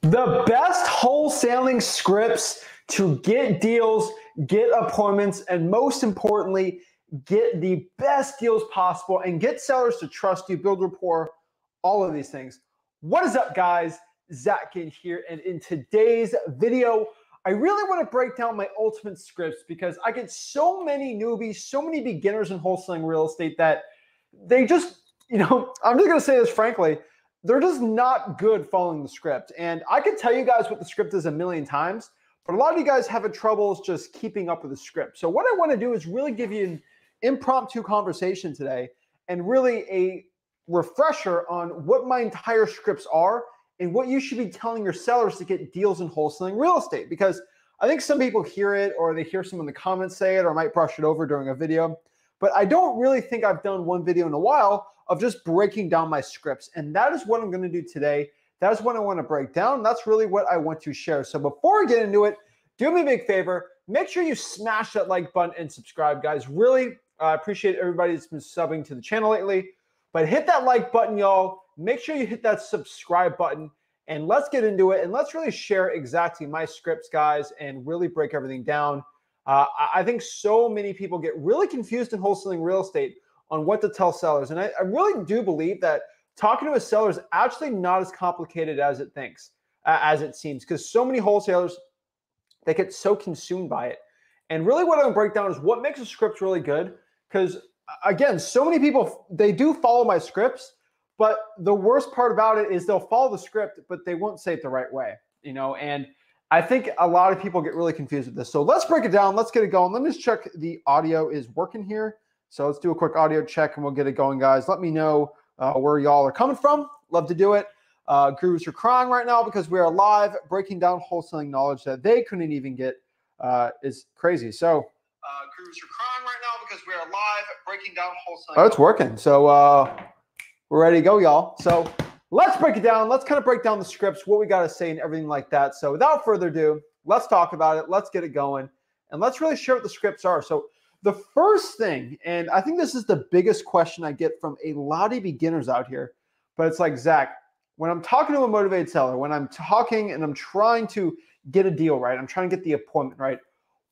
The best wholesaling scripts to get deals, get appointments, and most importantly, get the best deals possible and get sellers to trust you, build rapport, all of these things. What is up, guys? Zach Ginn here, and in today's video, I really want to break down my ultimate scripts because I get so many newbies, so many beginners in wholesaling real estate that they just, I'm just going to say this frankly, they're just not good following the script. And I can tell you guys what the script is a million times, but a lot of you guys have troubles just keeping up with the script. So what I want to do is really give you an impromptu conversation today and really a refresher on what my entire scripts are and what you should be telling your sellers to get deals in wholesaling real estate. Because I think some people hear it or they hear someone in the comments say it or might brush it over during a video. But I don't really think I've done one video in a while of just breaking down my scripts. And that is what I'm going to do today. That is what I want to break down. That's really what I want to share. So before we get into it, do me a big favor. Make sure you smash that like button and subscribe, guys. Really appreciate everybody that's been subbing to the channel lately. But hit that like button, y'all. Make sure you hit that subscribe button. And let's get into it. And let's really share exactly my scripts, guys, and really break everything down. I think so many people get really confused in wholesaling real estate on what to tell sellers. And I really do believe that talking to a seller is actually not as complicated as it seems, because so many wholesalers, they get so consumed by it. And really what I'm going to break down is what makes a script really good. Because again, so many people, they do follow my scripts, but the worst part about it is they'll follow the script, but they won't say it the right way, and I think a lot of people get really confused with this. So let's break it down. Let's get it going. Let me just check the audio is working here. So let's do a quick audio check and we'll get it going, guys. Let me know where y'all are coming from. Love to do it. Gurus are crying right now because we are live breaking down wholesaling knowledge that they couldn't even get. Is crazy. So gurus are crying right now because we are live breaking down wholesaling. Oh, it's working. So we're ready to go, y'all. So let's break it down. Let's kind of break down the scripts, what we got to say and everything like that. So without further ado, let's talk about it. Let's get it going. And let's really share what the scripts are. So the first thing, and I think this is the biggest question I get from a lot of beginners out here, but it's like, Zach, when I'm talking to a motivated seller, when I'm talking and I'm trying to get a deal right, I'm trying to get the appointment right,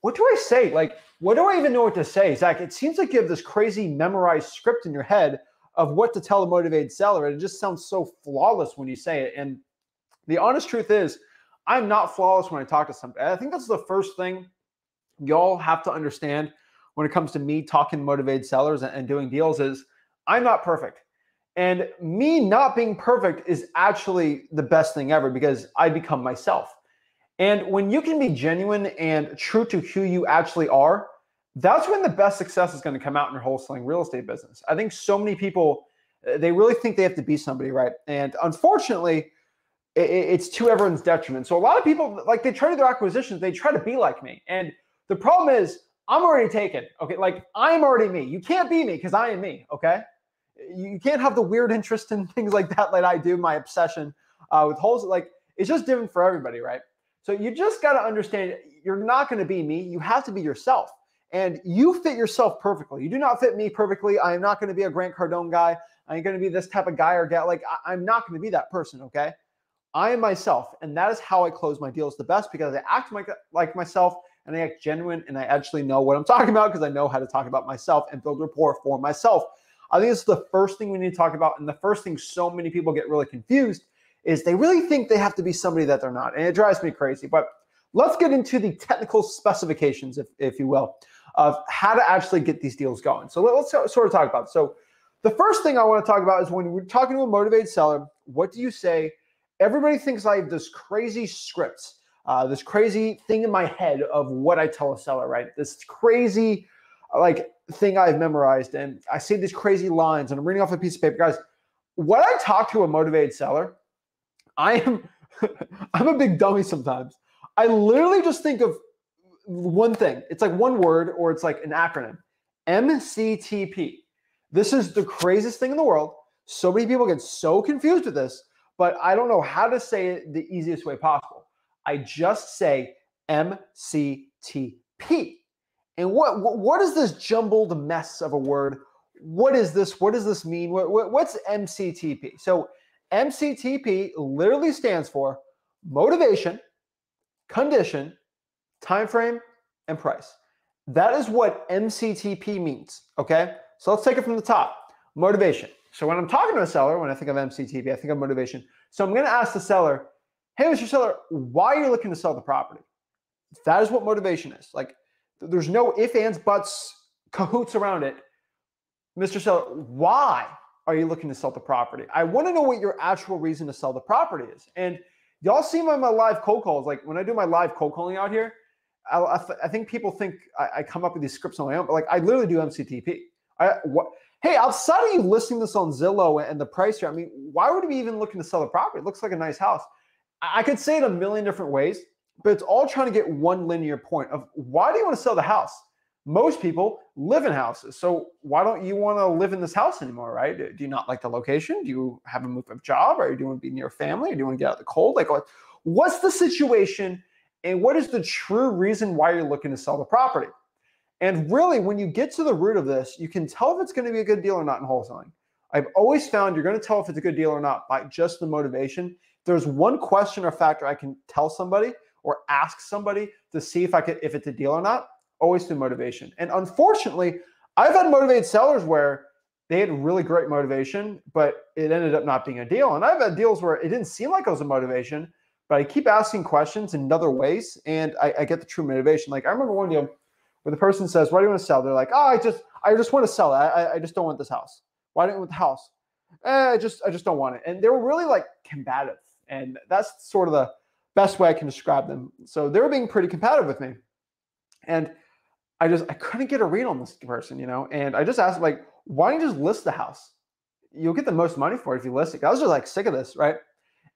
what do I say? Like, what do I even know what to say? Zach, it seems like you have this crazy memorized script in your head of what to tell a motivated seller. And it just sounds so flawless when you say it. And the honest truth is, I'm not flawless when I talk to somebody. I think that's the first thing y'all have to understand when it comes to me talking to motivated sellers and doing deals is I'm not perfect. And me not being perfect is actually the best thing ever because I become myself. And when you can be genuine and true to who you actually are, that's when the best success is going to come out in your wholesaling real estate business. I think so many people, they really think they have to be somebody, right? And unfortunately, it's to everyone's detriment. So a lot of people, like they try to do acquisitions, they try to be like me. And the problem is I'm already taken, okay? Like I'm already me. You can't be me because I am me, okay? You can't have the weird interest in things like that I do, my obsession with wholesale. Like it's just different for everybody, right? So you just got to understand you're not going to be me. You have to be yourself. And you fit yourself perfectly. You do not fit me perfectly. I am not going to be a Grant Cardone guy. I ain't going to be this type of guy or gal. Like I'm not going to be that person, okay? I am myself. And that is how I close my deals the best because I act like myself and I act genuine and I actually know what I'm talking about because I know how to talk about myself and build rapport for myself. I think this is the first thing we need to talk about. And the first thing so many people get really confused is they really think they have to be somebody that they're not. And it drives me crazy. But let's get into the technical specifications, if you will, of how to actually get these deals going. So let's sort of talk about it. So the first thing I want to talk about is when we're talking to a motivated seller, what do you say? Everybody thinks I have this crazy scripts, this crazy thing in my head of what I tell a seller, right? This crazy thing I've memorized and I say these crazy lines and I'm reading off a piece of paper. Guys, when I talk to a motivated seller, I'm a big dummy sometimes. I literally just think of one thing. It's like one word or it's like an acronym. MCTP. This is the craziest thing in the world. So many people get so confused with this, but I don't know how to say it the easiest way possible. I just say MCTP. And what is this jumbled mess of a word? What is this? What does this mean? What's MCTP? So MCTP literally stands for motivation, condition, time frame, and price. That is what MCTP means, okay? So let's take it from the top. Motivation. So when I'm talking to a seller, when I think of MCTP, I think of motivation. So I'm going to ask the seller, hey, Mr. Seller, why are you looking to sell the property? That is what motivation is. Like, there's no ifs, ands, buts, cahoots around it. Mr. Seller, why are you looking to sell the property? I want to know what your actual reason to sell the property is. And y'all see my live cold calls. Like when I do my live cold calling out here, I think people think I come up with these scripts on my own, but like I literally do MCTP. Hey, outside of you listing this on Zillow and the price here, I mean, why would we be even looking to sell the property? It looks like a nice house. I could say it a million different ways, but it's all trying to get one linear point of why do you want to sell the house? Most people live in houses. So why don't you want to live in this house anymore, right? Do you not like the location? Do you have a move of job? Or do you want to be near family? Or do you want to get out of the cold? Like what's the situation and what is the true reason why you're looking to sell the property? And really, when you get to the root of this, you can tell if it's going to be a good deal or not in wholesaling. I've always found you're going to tell if it's a good deal or not by just the motivation. There's one question or factor I can tell somebody or ask somebody to see if it's a deal or not, always through motivation. And unfortunately, I've had motivated sellers where they had really great motivation, but it ended up not being a deal. And I've had deals where it didn't seem like it was a motivation, but I keep asking questions in other ways, and I get the true motivation. Like I remember one deal where the person says, why do you want to sell? They're like, oh, I just want to sell it. I just don't want this house. Why don't you want the house? I just don't want it. And they were really like combative. And that's sort of the best way I can describe them. So they were being pretty combative with me. And I couldn't get a read on this person, you know? And I just asked like, why don't you just list the house? You'll get the most money for it if you list it. I was just like sick of this, right?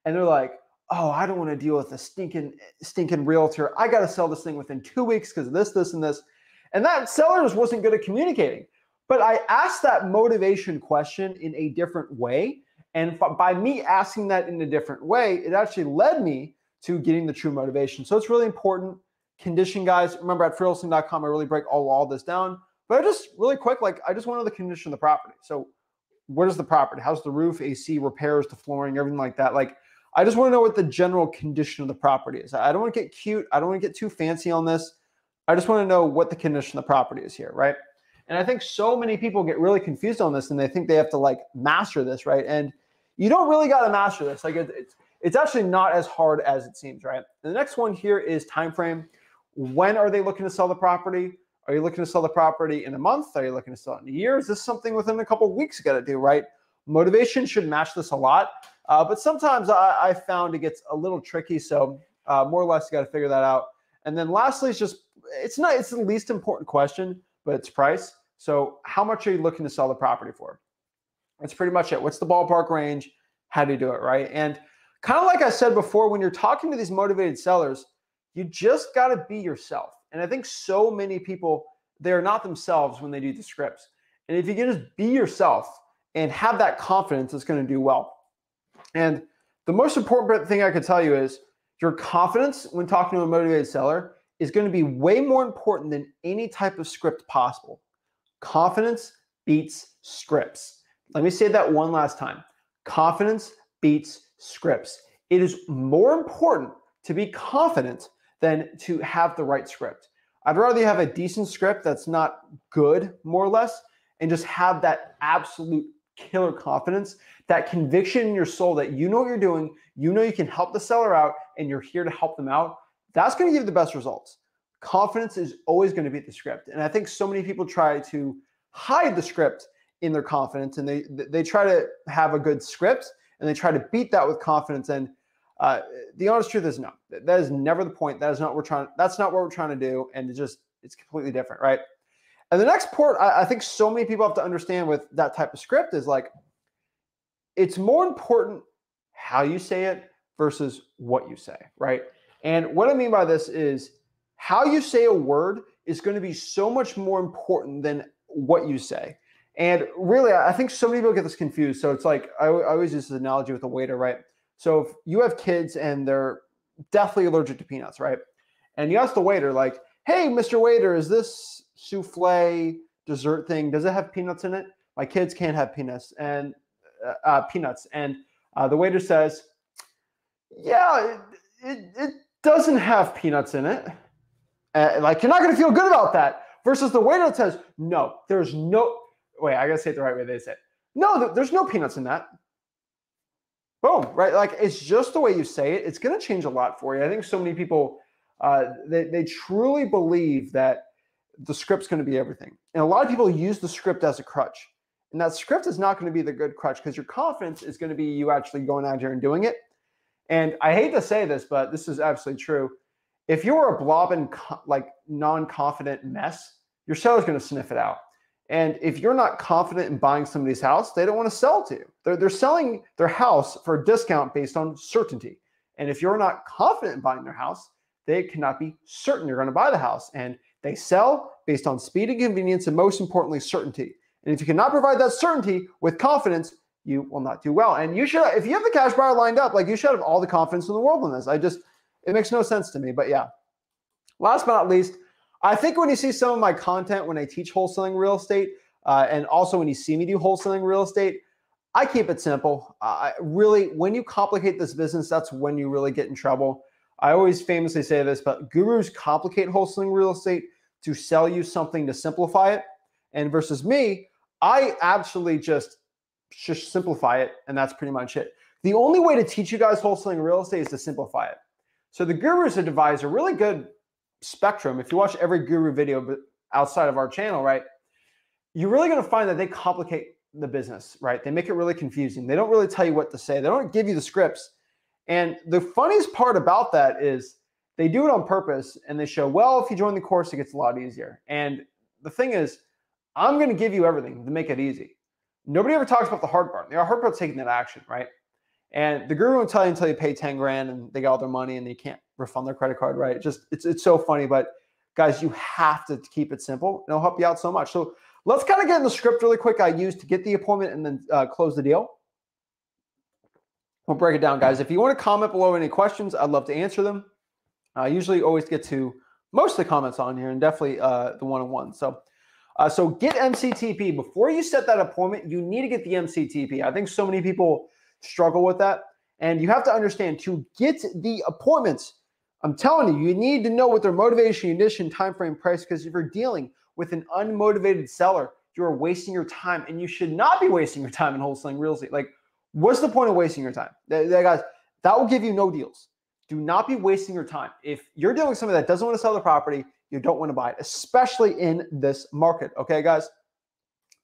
And they're like, oh, I don't want to deal with a stinking realtor. I got to sell this thing within 2 weeks because of this, and this. And that seller just wasn't good at communicating. But I asked that motivation question in a different way. And by me asking that in a different way, it actually led me to getting the true motivation. So it's really important. Condition, guys. Remember at freehousing.com, I really break all this down. But I just really quick, like I just want to know the condition of the property. So what is the property? How's the roof, AC, repairs, the flooring, everything like that? Like I just want to know what the general condition of the property is. I don't want to get cute. I don't want to get too fancy on this. I just want to know what the condition of the property is here, right? And I think so many people get really confused on this and they think they have to like master this, right? And you don't really got to master this. Like it's actually not as hard as it seems, right? And the next one here is time frame. When are they looking to sell the property? Are you looking to sell the property in a month? Are you looking to sell it in a year? Is this something within a couple of weeks you got to do, right? Motivation should match this a lot. But sometimes I found it gets a little tricky. So more or less, you got to figure that out. And then lastly, it's the least important question, but it's price. So how much are you looking to sell the property for? That's pretty much it. What's the ballpark range? How do you do it, right? And kind of like I said before, when you're talking to these motivated sellers, you just got to be yourself. And I think so many people, they're not themselves when they do the scripts. And if you can just be yourself and have that confidence, it's going to do well. And the most important thing I could tell you is your confidence when talking to a motivated seller is going to be way more important than any type of script possible. Confidence beats scripts. Let me say that one last time. Confidence beats scripts. It is more important to be confident than to have the right script. I'd rather you have a decent script that's not good, more or less, and just have that absolute killer confidence, that conviction in your soul that you know what you're doing, you know you can help the seller out, and you're here to help them out. That's going to give the best results. Confidence is always going to beat the script. And I think so many people try to hide the script in their confidence, and they try to have a good script, and they try to beat that with confidence. And the honest truth is no, that is never the point. That's not what we're trying to do. And it's completely different, right? And the next part I think so many people have to understand with that type of script is like, it's more important how you say it versus what you say, right? And what I mean by this is how you say a word is going to be so much more important than what you say. And really, I think so many people get this confused. So it's like, I always use this analogy with a waiter, right? So if you have kids and they're deathly allergic to peanuts, right? And you ask the waiter like, hey, Mr. Waiter, is this souffle dessert thing, does it have peanuts in it? My kids can't have peanuts. And the waiter says, yeah, it doesn't have peanuts in it. Like, you're not going to feel good about that. Versus the way that says, no, there's no, wait, I got to say it the right way they say it. No, there's no peanuts in that. Boom, right? Like, it's just the way you say it. It's going to change a lot for you. I think so many people, they truly believe that the script's going to be everything. And a lot of people use the script as a crutch. And that script is not going to be the good crutch, because your confidence is going to be you actually going out here and doing it. And I hate to say this, but this is absolutely true. If you're a blobbing, like, non-confident mess, your seller's going to sniff it out. And if you're not confident in buying somebody's house, they don't want to sell to you. They're selling their house for a discount based on certainty. And if you're not confident in buying their house, they cannot be certain you're going to buy the house. And they sell based on speed and convenience, and most importantly, certainty. And if you cannot provide that certainty with confidence, you will not do well. And you should, if you have the cash buyer lined up, like, you should have all the confidence in the world in this. It makes no sense to me. But yeah, last but not least, I think when you see some of my content when I teach wholesaling real estate, and also when you see me do wholesaling real estate, I keep it simple. Really, when you complicate this business, that's when you really get in trouble. I always famously say this, but gurus complicate wholesaling real estate to sell you something to simplify it. And versus me, I actually just simplify it, and that's pretty much it. The only way to teach you guys wholesaling real estate is to simplify it. So the gurus have devised a really good spectrum. If you watch every guru video but outside of our channel, right, you're really going to find that they complicate the business, right? They make it really confusing. They don't really tell you what to say. They don't give you the scripts. And the funniest part about that is they do it on purpose, and they show, well, if you join the course, it gets a lot easier. And the thing is, I'm going to give you everything to make it easy. Nobody ever talks about the hard part. The hard part's taking that action, right? And the guru won't tell you until you pay 10 grand and they got all their money and they can't refund their credit card, right? It's so funny, but guys, you have to keep it simple, and it'll help you out so much. So let's kind of get in the script really quick I used to get the appointment and then close the deal. We'll break it down, guys. If you want to comment below any questions, I'd love to answer them. I usually always get to most of the comments on here, and definitely the one-on-one. So get MCTP. Before you set that appointment, you need to get the MCTP. I think so many people struggle with that. And you have to understand, to get the appointments, I'm telling you, you need to know what their motivation, condition, time frame, price, because if you're dealing with an unmotivated seller, you are wasting your time, and you should not be wasting your time in wholesaling real estate. Like, what's the point of wasting your time? Guys, that will give you no deals. Do not be wasting your time. If you're dealing with somebody that doesn't want to sell the property, you don't want to buy it, especially in this market. Okay, guys?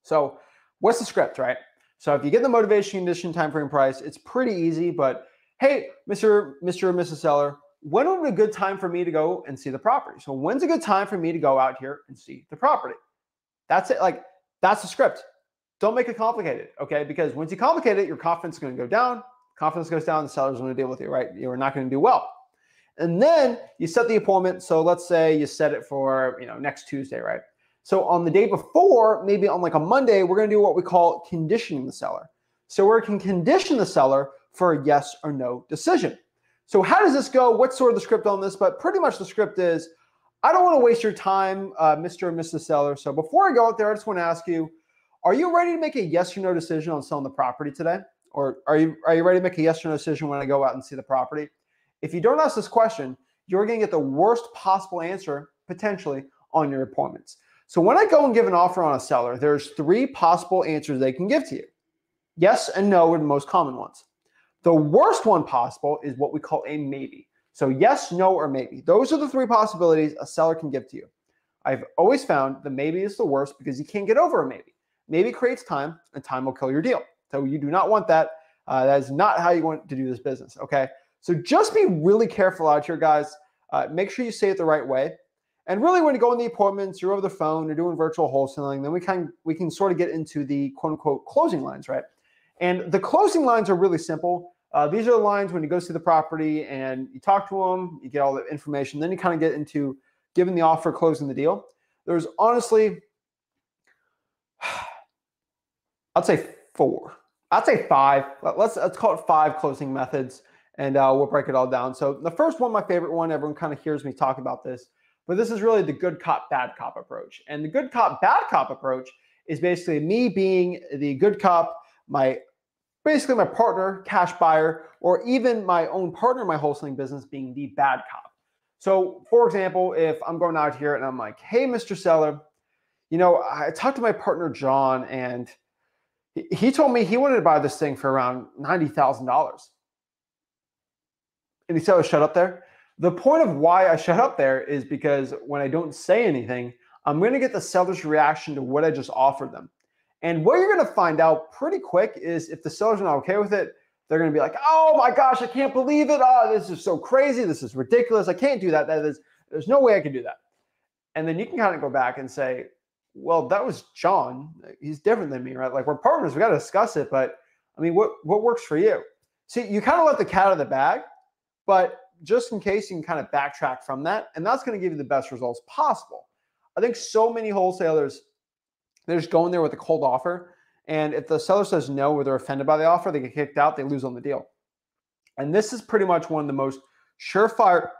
So what's the script, right? So if you get the motivation, condition, time frame, price, it's pretty easy. But hey, Mr. or Mrs. Seller, when would be a good time for me to go and see the property? So when's a good time for me to go out here and see the property? That's it. Like, that's the script. Don't make it complicated, okay? Because once you complicate it, your confidence is going to go down. Confidence goes down, the seller's going to deal with you, right? You're not going to do well. And then you set the appointment. So let's say you set it for, next Tuesday, right? So on the day before, maybe on like a Monday, we're going to do what we call conditioning the seller. So we can condition the seller for a yes or no decision. So how does this go? What's sort of the script on this? But pretty much the script is, I don't want to waste your time, Mr. or Mrs. Seller. So before I go out there, I just want to ask you, are you ready to make a yes or no decision on selling the property today? Or are you ready to make a yes or no decision when I go out and see the property? If you don't ask this question, you're going to get the worst possible answer potentially on your appointments. So when I go and give an offer on a seller, there's 3 possible answers they can give to you. Yes and no are the most common ones. The worst one possible is what we call a maybe. So yes, no, or maybe. Those are the 3 possibilities a seller can give to you. I've always found the maybe is the worst because you can't get over a maybe. Maybe creates time, and time will kill your deal. So you do not want that. That is not how you want to do this business, okay? So just be really careful out here, guys. Make sure you say it the right way. And really, when you go on the appointments, you're over the phone, you're doing virtual wholesaling, then we can sort of get into the quote-unquote closing lines, right? And the closing lines are really simple. These are the lines when you go see the property and you talk to them, you get all the information, then you kind of get into giving the offer, closing the deal. There's honestly, I'd say 4. I'd say 5. Let's call it 5 closing methods, and we'll break it all down. So the first one, my favorite one, everyone kind of hears me talk about this, but this is really the good cop, bad cop approach. And the good cop, bad cop approach is basically me being the good cop, my basically my partner, cash buyer, or even my own partner in my wholesaling business being the bad cop. So for example, if I'm going out here and I'm like, hey, Mr. Seller, I talked to my partner, John, and he told me he wanted to buy this thing for around $90,000. And the seller shut up there. The point of why I shut up there is because when I don't say anything, I'm going to get the seller's reaction to what I just offered them. And what you're going to find out pretty quick is if the seller's not okay with it, they're going to be like, oh my gosh, I can't believe it. Oh, this is so crazy. This is ridiculous. I can't do that. There's no way I can do that. And then you can kind of go back and say, well, that was John. He's different than me, right? Like, we're partners. We got to discuss it. But I mean, what works for you? See, you kind of let the cat out of the bag, but just in case, you can kind of backtrack from that. And that's going to give you the best results possible. I think so many wholesalers, they're just going there with a cold offer. And if the seller says no, or they're offended by the offer, they get kicked out, they lose on the deal. And this is pretty much one of the most surefire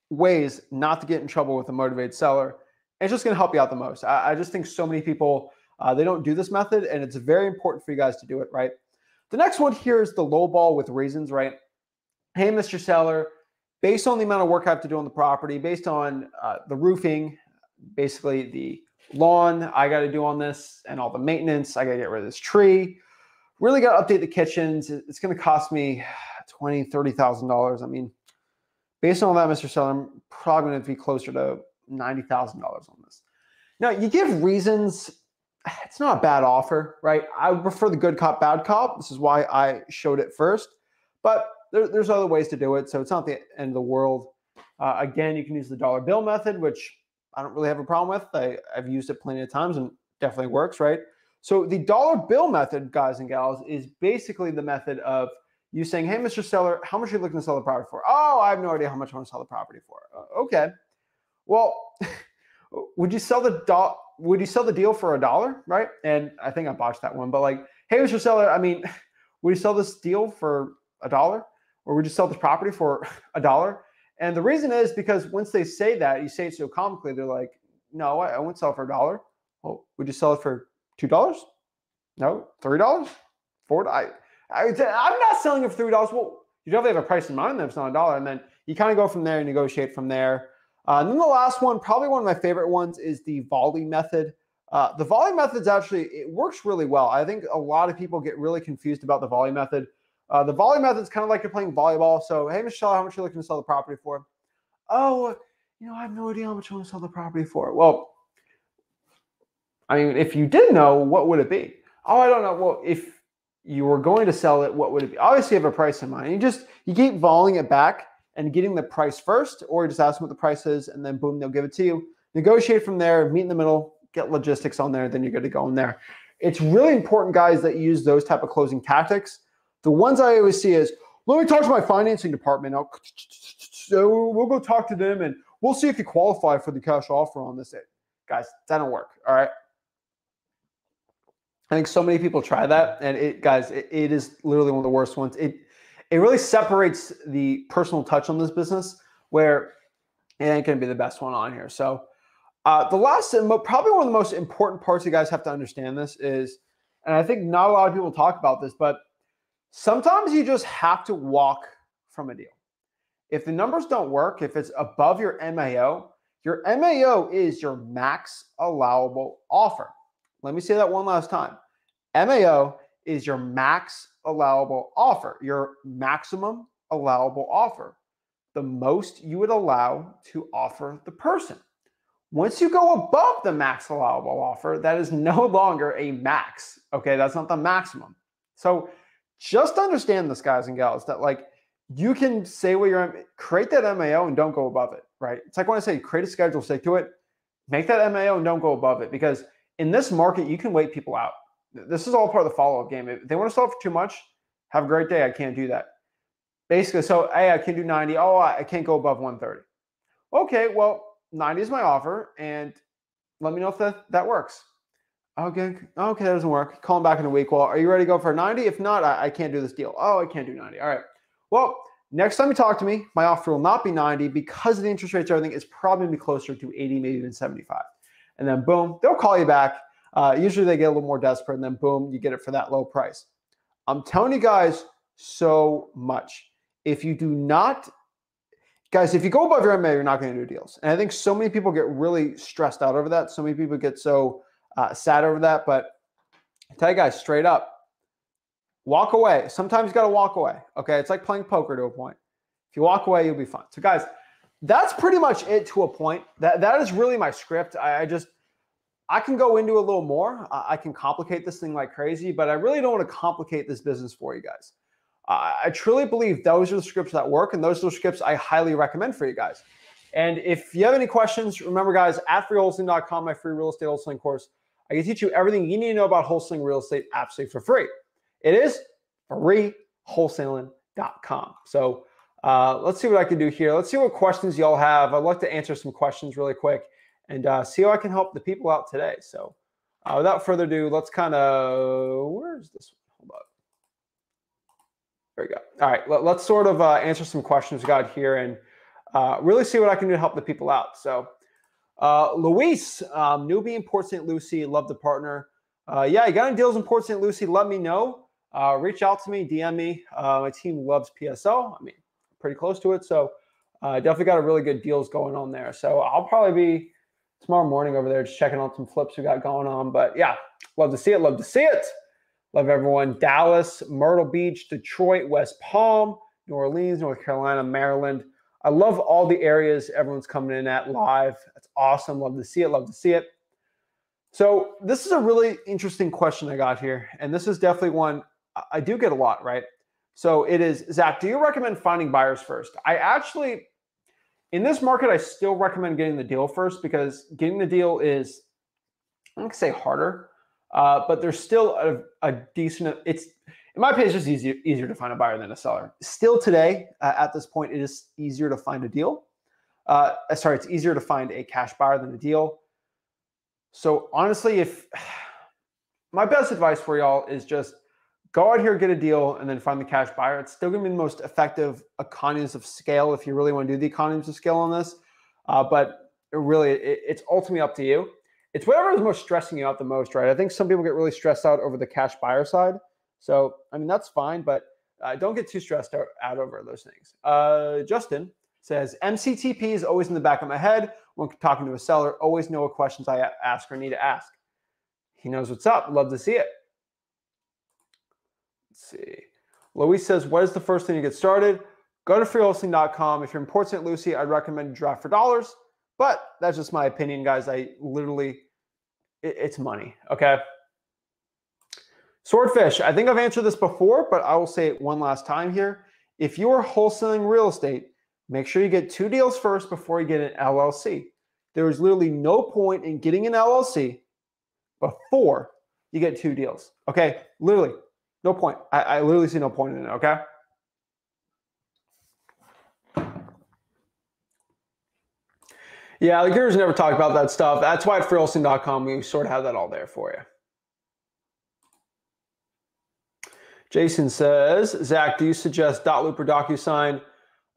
ways not to get in trouble with a motivated seller. And it's just going to help you out the most. I just think so many people, they don't do this method, and it's very important for you guys to do it, right? The next one here is the low ball with reasons, right? Hey, Mr. Seller, based on the amount of work I have to do on the property, based on the roofing, basically the lawn I got to do on this, and all the maintenance, I got to get rid of this tree. Really got to update the kitchens. It's going to cost me $20,000, $30,000. I mean, based on all that, Mr. Seller, I'm probably going to be closer to $90,000 on this. Now, you give reasons. It's not a bad offer, right? I would prefer the good cop, bad cop. This is why I showed it first. But there's other ways to do it, so it's not the end of the world. Again, you can use the dollar bill method, which I don't really have a problem with. I've used it plenty of times and definitely works, right? So the dollar bill method, guys and gals, is basically the method of you saying, hey, Mr. Seller, how much are you looking to sell the property for? Oh, I have no idea how much I want to sell the property for. Okay. Well, would you sell the deal for $1, right? And I think I botched that one, but like, hey, Mr. Seller, I mean, would you sell this deal for $1? Or would you sell this property for $1? And the reason is because once they say that, you say it so comically, they're like, no, I wouldn't sell it for $1. Well, would you sell it for $2? No, $3? $4? I'm not selling it for $3. Well, you definitely have a price in mind that it's not $1. And then you kind of go from there and negotiate from there. And then the last one, probably one of my favorite ones, is the volley method. The volley method is actually, it works really well. I think a lot of people get really confused about the volley method. The volley method is kind of like you're playing volleyball. So, hey, Michelle, how much are you looking to sell the property for? Oh, I have no idea how much I want to sell the property for. Well, I mean, if you did know, what would it be? Oh, I don't know. Well, if you were going to sell it, what would it be? Obviously, you have a price in mind. You keep volleying it back and getting the price first, or just ask them what the price is, and then boom, they'll give it to you. Negotiate from there, meet in the middle, get logistics on there, then you're good to go in there. It's really important, guys, that you use those type of closing tactics. The ones I always see is, let me talk to my financing department. So we'll go talk to them, and we'll see if you qualify for the cash offer on this. Guys, that don't work, all right? I think so many people try that, and it is literally one of the worst ones. It really separates the personal touch on this business, where it ain't going to be the best one on here. So the last and probably one of the most important parts you guys have to understand this is, and I think not a lot of people talk about this, but sometimes you just have to walk from a deal. If the numbers don't work, if it's above your MAO is your max allowable offer. Let me say that one last time. MAO is your max allowable offer, your maximum allowable offer, the most you would allow to offer the person. Once you go above the max allowable offer, that is no longer a max, okay? That's not the maximum. So just understand this, guys and gals, that like you can say what you're, create that MAO and don't go above it, right? It's like when I say create a schedule, stick to it, make that MAO and don't go above it, because in this market, you can wait people out. This is all part of the follow-up game. If they want to sell for too much, have a great day. I can't do that. Basically, so, hey, I can do 90. Oh, I can't go above 130. Okay, well, 90 is my offer, and let me know if that works. Okay, that doesn't work. Call them back in a week. Well, are you ready to go for 90? If not, I can't do this deal. Oh, I can't do 90. All right. Well, next time you talk to me, my offer will not be 90 because of the interest rates. Everything is probably going to be closer to 80, maybe even 75. And then boom, they'll call you back. Usually they get a little more desperate, and then boom, you get it for that low price. I'm telling you guys so much. If you do not, guys, if you go above your MA, you're not going to do deals. And I think so many people get really stressed out over that. So many people get so sad over that. But I tell you guys straight up, walk away. Sometimes you got to walk away. Okay. It's like playing poker to a point. If you walk away, you'll be fine. So guys, that's pretty much it to a point. That is really my script. I can go into a little more. I can complicate this thing like crazy, but I really don't want to complicate this business for you guys. I truly believe those are the scripts that work, and those are the scripts I highly recommend for you guys. And if you have any questions, remember guys, at freewholesaling.com, my free real estate wholesaling course, I can teach you everything you need to know about wholesaling real estate absolutely for free. It is freewholesaling.com. So let's see what I can do here. Let's see what questions y'all have. I'd like to answer some questions really quick and see how I can help the people out today. So without further ado, let's kind of, where's this one? Hold up. There we go. All right, let's sort of answer some questions we got here and really see what I can do to help the people out. So Luis, newbie in Port St. Lucie, love to partner. Yeah, you got any deals in Port St. Lucie, let me know. Reach out to me, DM me. My team loves PSL. I mean, pretty close to it. So definitely got a really good deals going on there. So I'll probably be tomorrow morning over there just checking on some flips we got going on. But yeah, love to see it. Love to see it. Love everyone. Dallas, Myrtle Beach, Detroit, West Palm, New Orleans, North Carolina, Maryland. I love all the areas everyone's coming in at live. That's awesome. Love to see it. Love to see it. So this is a really interesting question I got here. And this is definitely one I do get a lot, right? So it is, Zach, do you recommend finding buyers first? I actually, in this market, I still recommend getting the deal first because getting the deal is, I'm not gonna say harder, but there's still a decent, it's, in my opinion, it's just easier to find a buyer than a seller. Still today, at this point, it is easier to find a deal. It's easier to find a cash buyer than a deal. So honestly, my best advice for y'all is just go out here, get a deal, and then find the cash buyer. It's still gonna be the most effective economies of scale if you really want to do the economies of scale on this. But it's ultimately up to you. It's whatever is most stressing you out the most, right? I think some people get really stressed out over the cash buyer side. So, I mean, that's fine, but don't get too stressed out over those things. Justin says, MCTP is always in the back of my head when talking to a seller. Always know what questions I ask or need to ask. He knows what's up. Love to see it. Let's see. Luis says, what is the first thing to get started? Go to freewholesaling.com. If you're in Port St. Lucie, I'd recommend you draft for dollars, but that's just my opinion, guys. It's money, okay? Swordfish, I think I've answered this before, but I will say it one last time here. If you are wholesaling real estate, make sure you get 2 deals first before you get an LLC. There is literally no point in getting an LLC before you get 2 deals, okay? Literally. No point. I literally see no point in it, okay? Yeah, the gurus never talk about that stuff. That's why at freewholesaling.com, we sort of have that all there for you. Jason says, Zach, do you suggest Dotloop or DocuSign?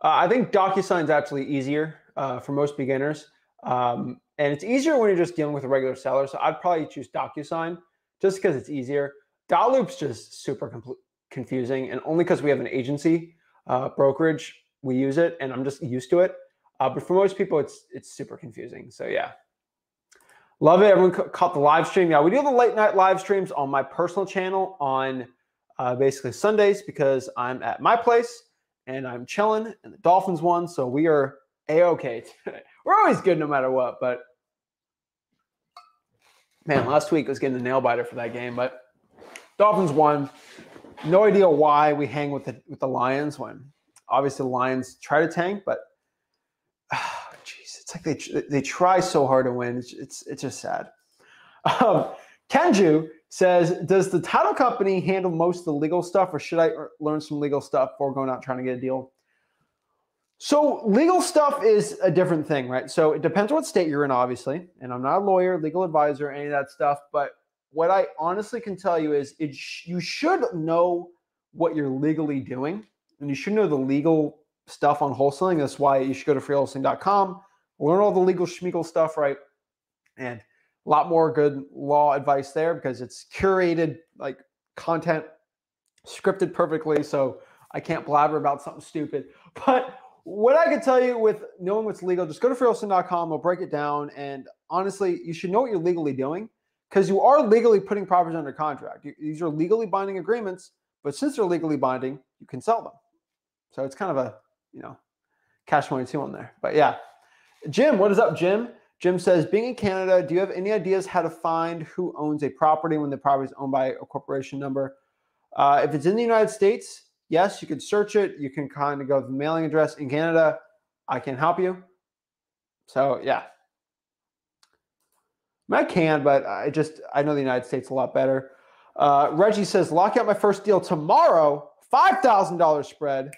I think DocuSign is actually easier for most beginners. And it's easier when you're just dealing with a regular seller. So I'd probably choose DocuSign just because it's easier. Dotloop's just super confusing, and only because we have an agency brokerage, we use it, and I'm just used to it. But for most people, it's super confusing. So yeah, love it. Everyone caught the live stream. Yeah, we do the late night live streams on my personal channel on basically Sundays because I'm at my place and I'm chilling, and the Dolphins won, so we are A-okay. We're always good no matter what. But man, last week was getting the nail biter for that game, but. Dolphins won. No idea why we hang with the Lions when obviously the Lions try to tank, but geez, it's like they try so hard to win. It's just sad. Kenju says, does the title company handle most of the legal stuff, or should I learn some legal stuff before going out trying to get a deal? So legal stuff is a different thing, right? So it depends on what state you're in, obviously. And I'm not a lawyer, legal advisor, any of that stuff, but what I honestly can tell you is you should know what you're legally doing, and you should know the legal stuff on wholesaling. That's why you should go to freewholesaling.com, learn all the legal schmeagle stuff, right? And a lot more good law advice there because it's curated like content. scripted perfectly, so I can't blabber about something stupid. But what I can tell you with knowing what's legal, just go to freehousing.com. We'll break it down. And honestly, you should know what you're legally doing because you are legally putting properties under contract. These are legally binding agreements, but since they're legally binding, you can sell them. So it's kind of a, catch-22 on there. But yeah. Jim, what is up, Jim? Jim says, being in Canada, do you have any ideas how to find who owns a property when the property is owned by a corporation number? If it's in the United States, yes, you could search it. You can kind of go to the mailing address. In Canada, I can help you. So yeah. I can, but I know the United States a lot better. Reggie says, lock out my first deal tomorrow, $5,000 spread.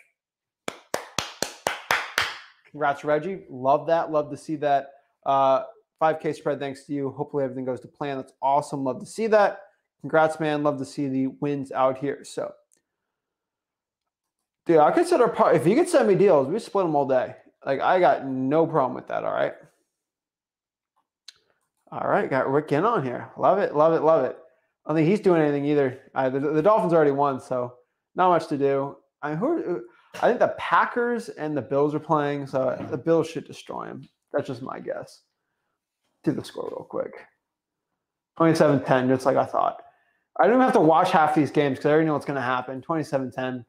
Congrats, Reggie. Love that. Love to see that. 5K spread thanks to you. Hopefully everything goes to plan. That's awesome. Love to see that. Congrats, man. Love to see the wins out here. So, dude, I consider if you could send me deals, we split them all day. Like, I got no problem with that. All right. All right. Got Rick Ginn on here. Love it. Love it. Love it. I don't think he's doing anything either. The Dolphins already won, so not much to do. I think the Packers and the Bills are playing, so the Bills should destroy him. That's just my guess. Do the score real quick. 27-10, just like I thought. I don't even have to watch half these games because I already know what's going to happen. 27-10.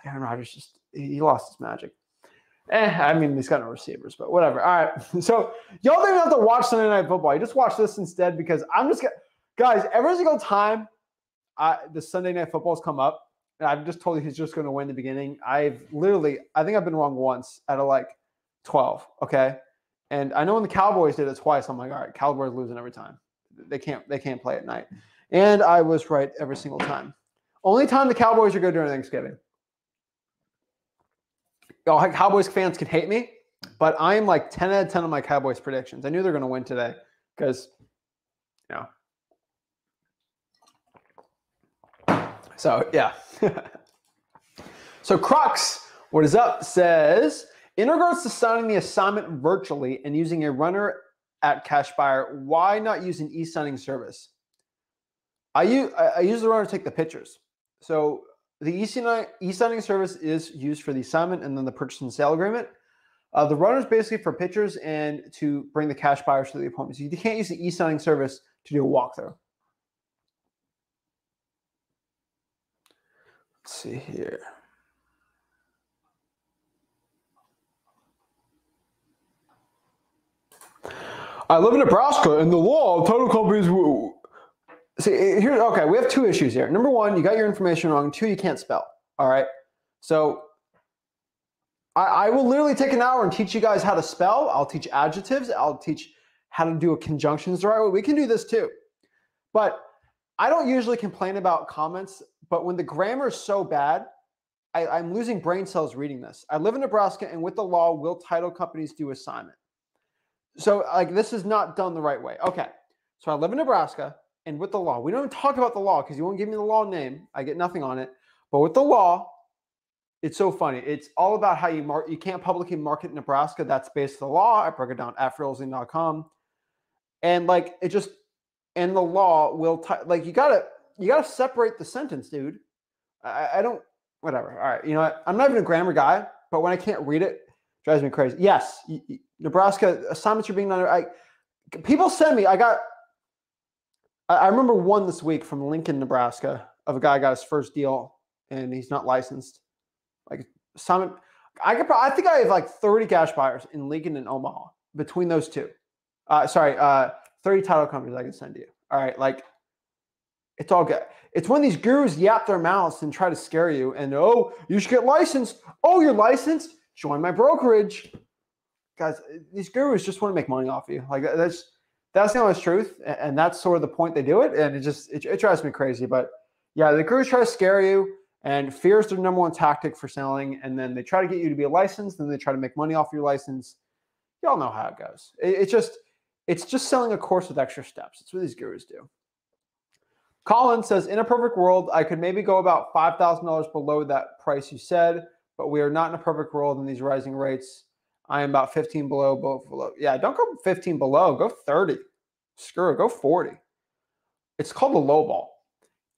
Aaron Rodgers he lost his magic. I mean, he's got no receivers, but whatever. All right. So y'all don't even have to watch Sunday Night Football. You just watch this instead because I'm just guys, every single time the Sunday Night Football's come up, and I've just told you he's just going to win the beginning. I think I've been wrong once out of like 12. Okay. And I know when the Cowboys did it twice, I'm like, all right, Cowboys losing every time. They can't play at night. And I was right every single time. Only time the Cowboys are good during Thanksgiving. Y'all Cowboys fans can hate me, but I am like 10 out of 10 on my Cowboys predictions. I knew they're going to win today because, So, yeah. So, Crux, what is up, says, in regards to signing the assignment virtually and using a runner at Cash Buyer, why not use an e-signing service? I use the runner to take the pictures. So, the e-signing service is used for the assignment and then the purchase and sale agreement. The runner is basically for pictures and to bring the cash buyers to the appointment. So, you can't use the e-signing service to do a walkthrough. Let's see here. I live in Nebraska, and the law of title companies. See, okay, we have two issues here. Number one, you got your information wrong. Two, you can't spell. All right. So I will literally take an hour and teach you guys how to spell. I'll teach adjectives. I'll teach how to do a conjunctions the right way. We can do this too. But I don't usually complain about comments, but when the grammar is so bad, I'm losing brain cells reading this. I live in Nebraska, and with the law, will title companies do assignment? So, like, this is not done the right way. Okay, so I live in Nebraska, and with the law, we don't even talk about the law because you won't give me the law name. I get nothing on it. But with the law, it's so funny. It's all about how you can't publicly market in Nebraska. That's based on the law. I broke it down at wholesale.com. And like, and the law will, you gotta separate the sentence, dude. I don't, whatever. All right. You know what? I'm not even a grammar guy, but when I can't read it, it drives me crazy. Yes. Nebraska assignments are being done. People send me, I remember one this week from Lincoln, Nebraska, of a guy got his first deal and he's not licensed. Like assignment, I think I have like 30 cash buyers in Lincoln and Omaha between those two. 30 title companies I can send to you. All right. Like, it's all good. It's when these gurus yap their mouths and try to scare you and, oh, you should get licensed. Oh, you're licensed? Join my brokerage. Guys, these gurus just want to make money off you. Like, that's the honest truth. And that's sort of the point they do it. And it drives me crazy. But yeah, the gurus try to scare you, and fear is their number one tactic for selling. And then they try to get you to be a licensed, and they try to make money off your license. Y'all know how it goes. It's just selling a course with extra steps. That's what these gurus do. Colin says, in a perfect world, I could maybe go about $5,000 below that price you said, but we are not in a perfect world in these rising rates. I am about 15 below. Yeah, don't go 15 below. Go 30. Screw it. Go 40. It's called the low ball.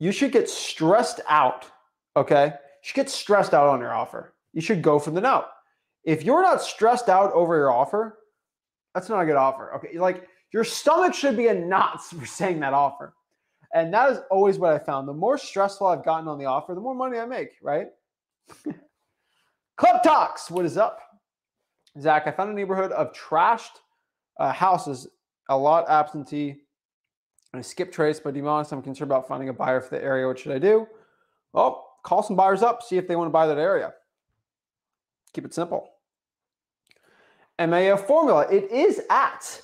You should get stressed out okay? You should get stressed out on your offer. You should go for the no. If you're not stressed out over your offer, that's not a good offer, okay? Like your stomach should be in knots for saying that offer. And that is always what I found. The more stressful I've gotten on the offer, the more money I make, right? Club Talks, what is up? Zach, I found a neighborhood of trashed houses, a lot absentee. I skip trace, but to be honest, I'm concerned about finding a buyer for the area. What should I do? Well, call some buyers up, see if they want to buy that area. Keep it simple. MAO formula, it is at,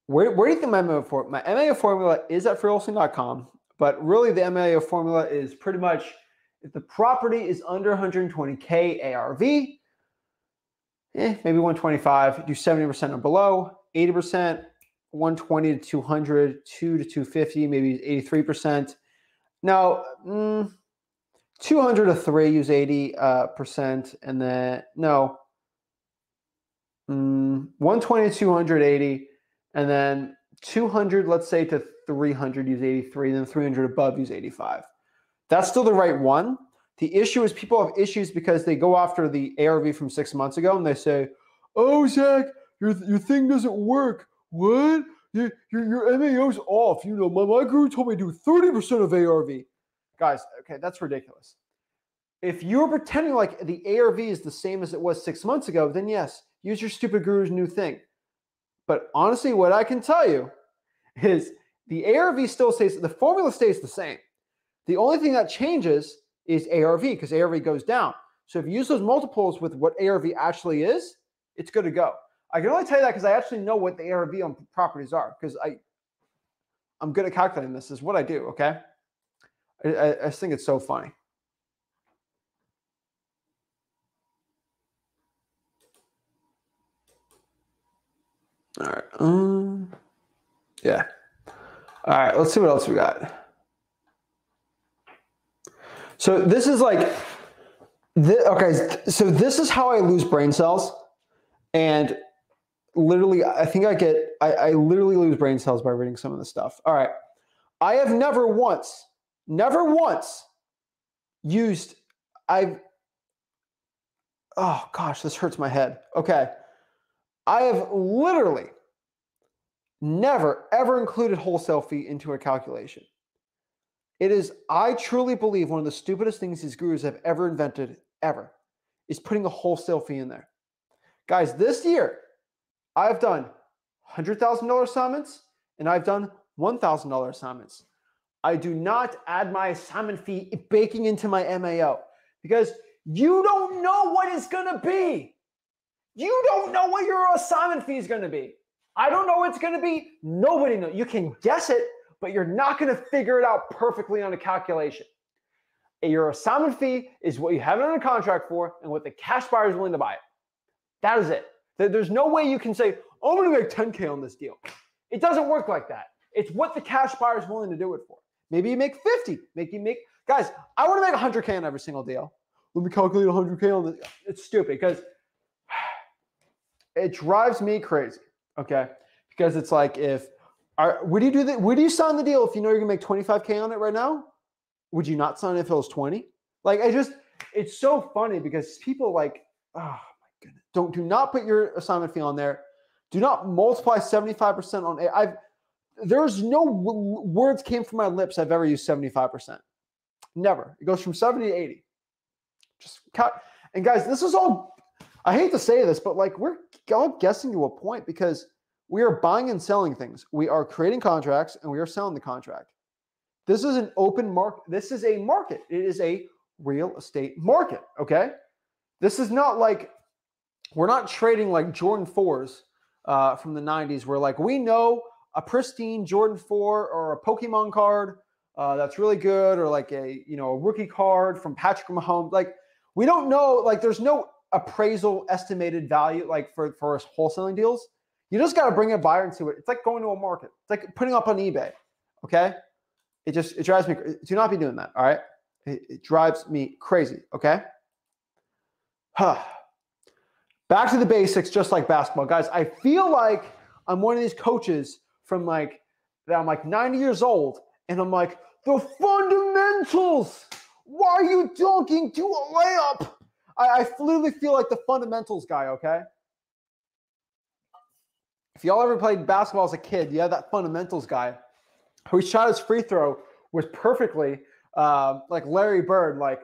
where do you think my MAO formula? My MAO formula is at freewholesaling.com, but really the MAO formula is pretty much if the property is under 120K ARV, maybe 125, do 70% or below, 80%, 120 to 200, 2 to 250, maybe 83%. Now, 200 to 3, use 80%, and then, no, 120 to 280, and then 200, let's say to 300, use 83, then 300 above, use 85. That's still the right one. The issue is people have issues because they go after the ARV from 6 months ago and they say, oh, Zach, your thing doesn't work. What? Your MAO's off. You know, my guru told me to do 30% of ARV. Guys, okay, that's ridiculous. If you're pretending like the ARV is the same as it was 6 months ago, then yes, use your stupid guru's new thing. But honestly, what I can tell you is the ARV still stays, the formula stays the same. The only thing that changes is ARV because ARV goes down. So if you use those multiples with what ARV actually is, it's good to go. I can only tell you that because I actually know what the ARV on properties are because I'm good at calculating this. This is what I do, okay? I just think it's so funny. All right. Yeah. All right. Let's see what else we got. So this is like, okay. So this is how I lose brain cells, and literally, I think I literally lose brain cells by reading some of this stuff. All right. I have never once used, oh gosh, this hurts my head. Okay. I have literally never, ever included wholesale fee into a calculation. It is, I truly believe, one of the stupidest things these gurus have ever invented, ever, is putting a wholesale fee in there. Guys, this year, I've done $100,000 assignments and I've done $1,000 assignments. I do not add my assignment fee baking into my MAO because you don't know what it's going to be. You don't know what your assignment fee is going to be. I don't know what it's going to be. Nobody knows. You can guess it, but you're not going to figure it out perfectly on a calculation. Your assignment fee is what you have it on a contract for and what the cash buyer is willing to buy it. That is it. There's no way you can say, oh, I'm going to make 10K on this deal. It doesn't work like that. It's what the cash buyer is willing to do it for. Maybe you make 50. Guys, I want to make 100K on every single deal. Let me calculate 100K on this. It's stupid because it drives me crazy, okay? Because it's like would you sign the deal if you know you're gonna make 25K on it right now? Would you not sign it if it was 20? Like it's so funny because people like, oh my goodness. Do not put your assignment fee on there. Do not multiply 75% on it. There's no words came from my lips I've ever used 75%. Never. It goes from 70 to 80. Just cut. And guys, this is all, I hate to say this, but like we're all guessing to a point because we are buying and selling things. We are creating contracts and we are selling the contract. This is an open market. This is a market. It is a real estate market, okay? This is not like, we're not trading like Jordan 4s from the 90s where like we know a pristine Jordan 4 or a Pokemon card that's really good or like a rookie card from Patrick Mahomes. Like we don't know, like there's no appraisal estimated value like for wholesaling deals. You just got to bring a buyer into it. It's like going to a market. It's like putting up on eBay, okay? It drives me, do not be doing that, all right? It drives me crazy, okay? Back to the basics, just like basketball. Guys, I feel like I'm one of these coaches from like, that I'm like 90 years old, and I'm like, the fundamentals. Why are you dunking to a layup? I literally feel like the fundamentals guy, okay? If y'all ever played basketball as a kid, you had that fundamentals guy who shot his free throw was perfectly like Larry Bird, like,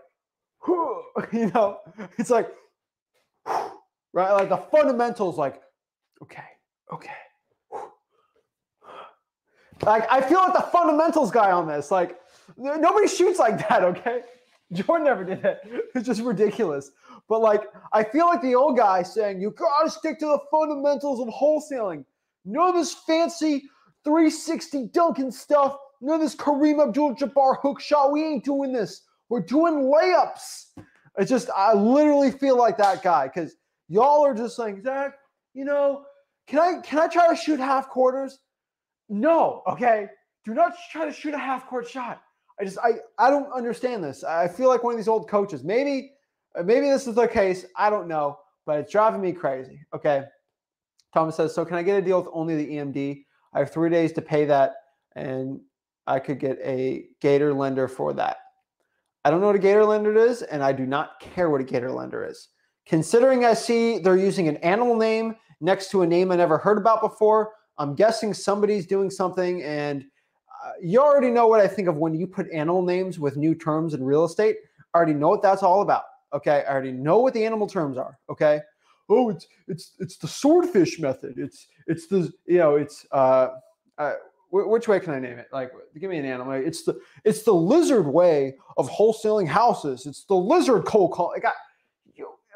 you know, it's like, right? Like the fundamentals, like, okay. Like, I feel like the fundamentals guy on this. Like, nobody shoots like that, okay? Jordan never did it. It's just ridiculous. But, like, I feel like the old guy saying, you got to stick to the fundamentals of wholesaling. None of this fancy 360 dunking stuff. None of this Kareem Abdul-Jabbar hook shot. We ain't doing this. We're doing layups. It's just, I literally feel like that guy because y'all are just saying, Zach, you know, can I try to shoot half quarters? No, okay. Do not try to shoot a half court shot. I don't understand this. I feel like one of these old coaches. Maybe this is the case. I don't know, but it's driving me crazy. Okay. Thomas says, so can I get a deal with only the EMD? I have 3 days to pay that, and I could get a Gator lender for that. I don't know what a Gator lender is, and I do not care what a Gator lender is. Considering I see they're using an animal name next to a name I never heard about before, I'm guessing somebody's doing something, and you already know what I think of when you put animal names with new terms in real estate. I already know what that's all about. Okay, I already know what the animal terms are. Okay, oh, it's the swordfish method. It's the which way can I name it? Like, give me an animal. It's the lizard way of wholesaling houses. It's the lizard cold call.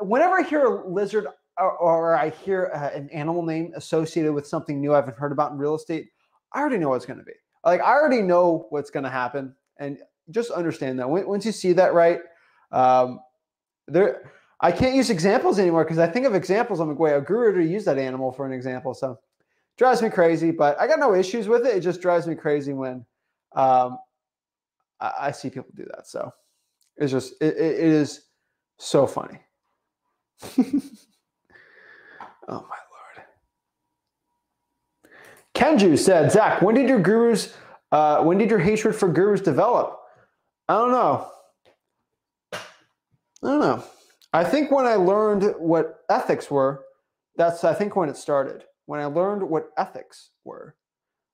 Whenever I hear a lizard or I hear an animal name associated with something new I haven't heard about in real estate, I already know what it's going to be. Like, I already know what's going to happen, and just understand that. Once you see that, right, I can't use examples anymore because I think of examples. I'm like, wait, a guru to use that animal for an example. So it drives me crazy, but I got no issues with it. It just drives me crazy when I see people do that. So it's just, it is so funny. Oh my Lord. Kenju said, Zach, when did your hatred for gurus develop? I don't know. I think when I learned what ethics were, that's, I think, when it started. When I learned what ethics were,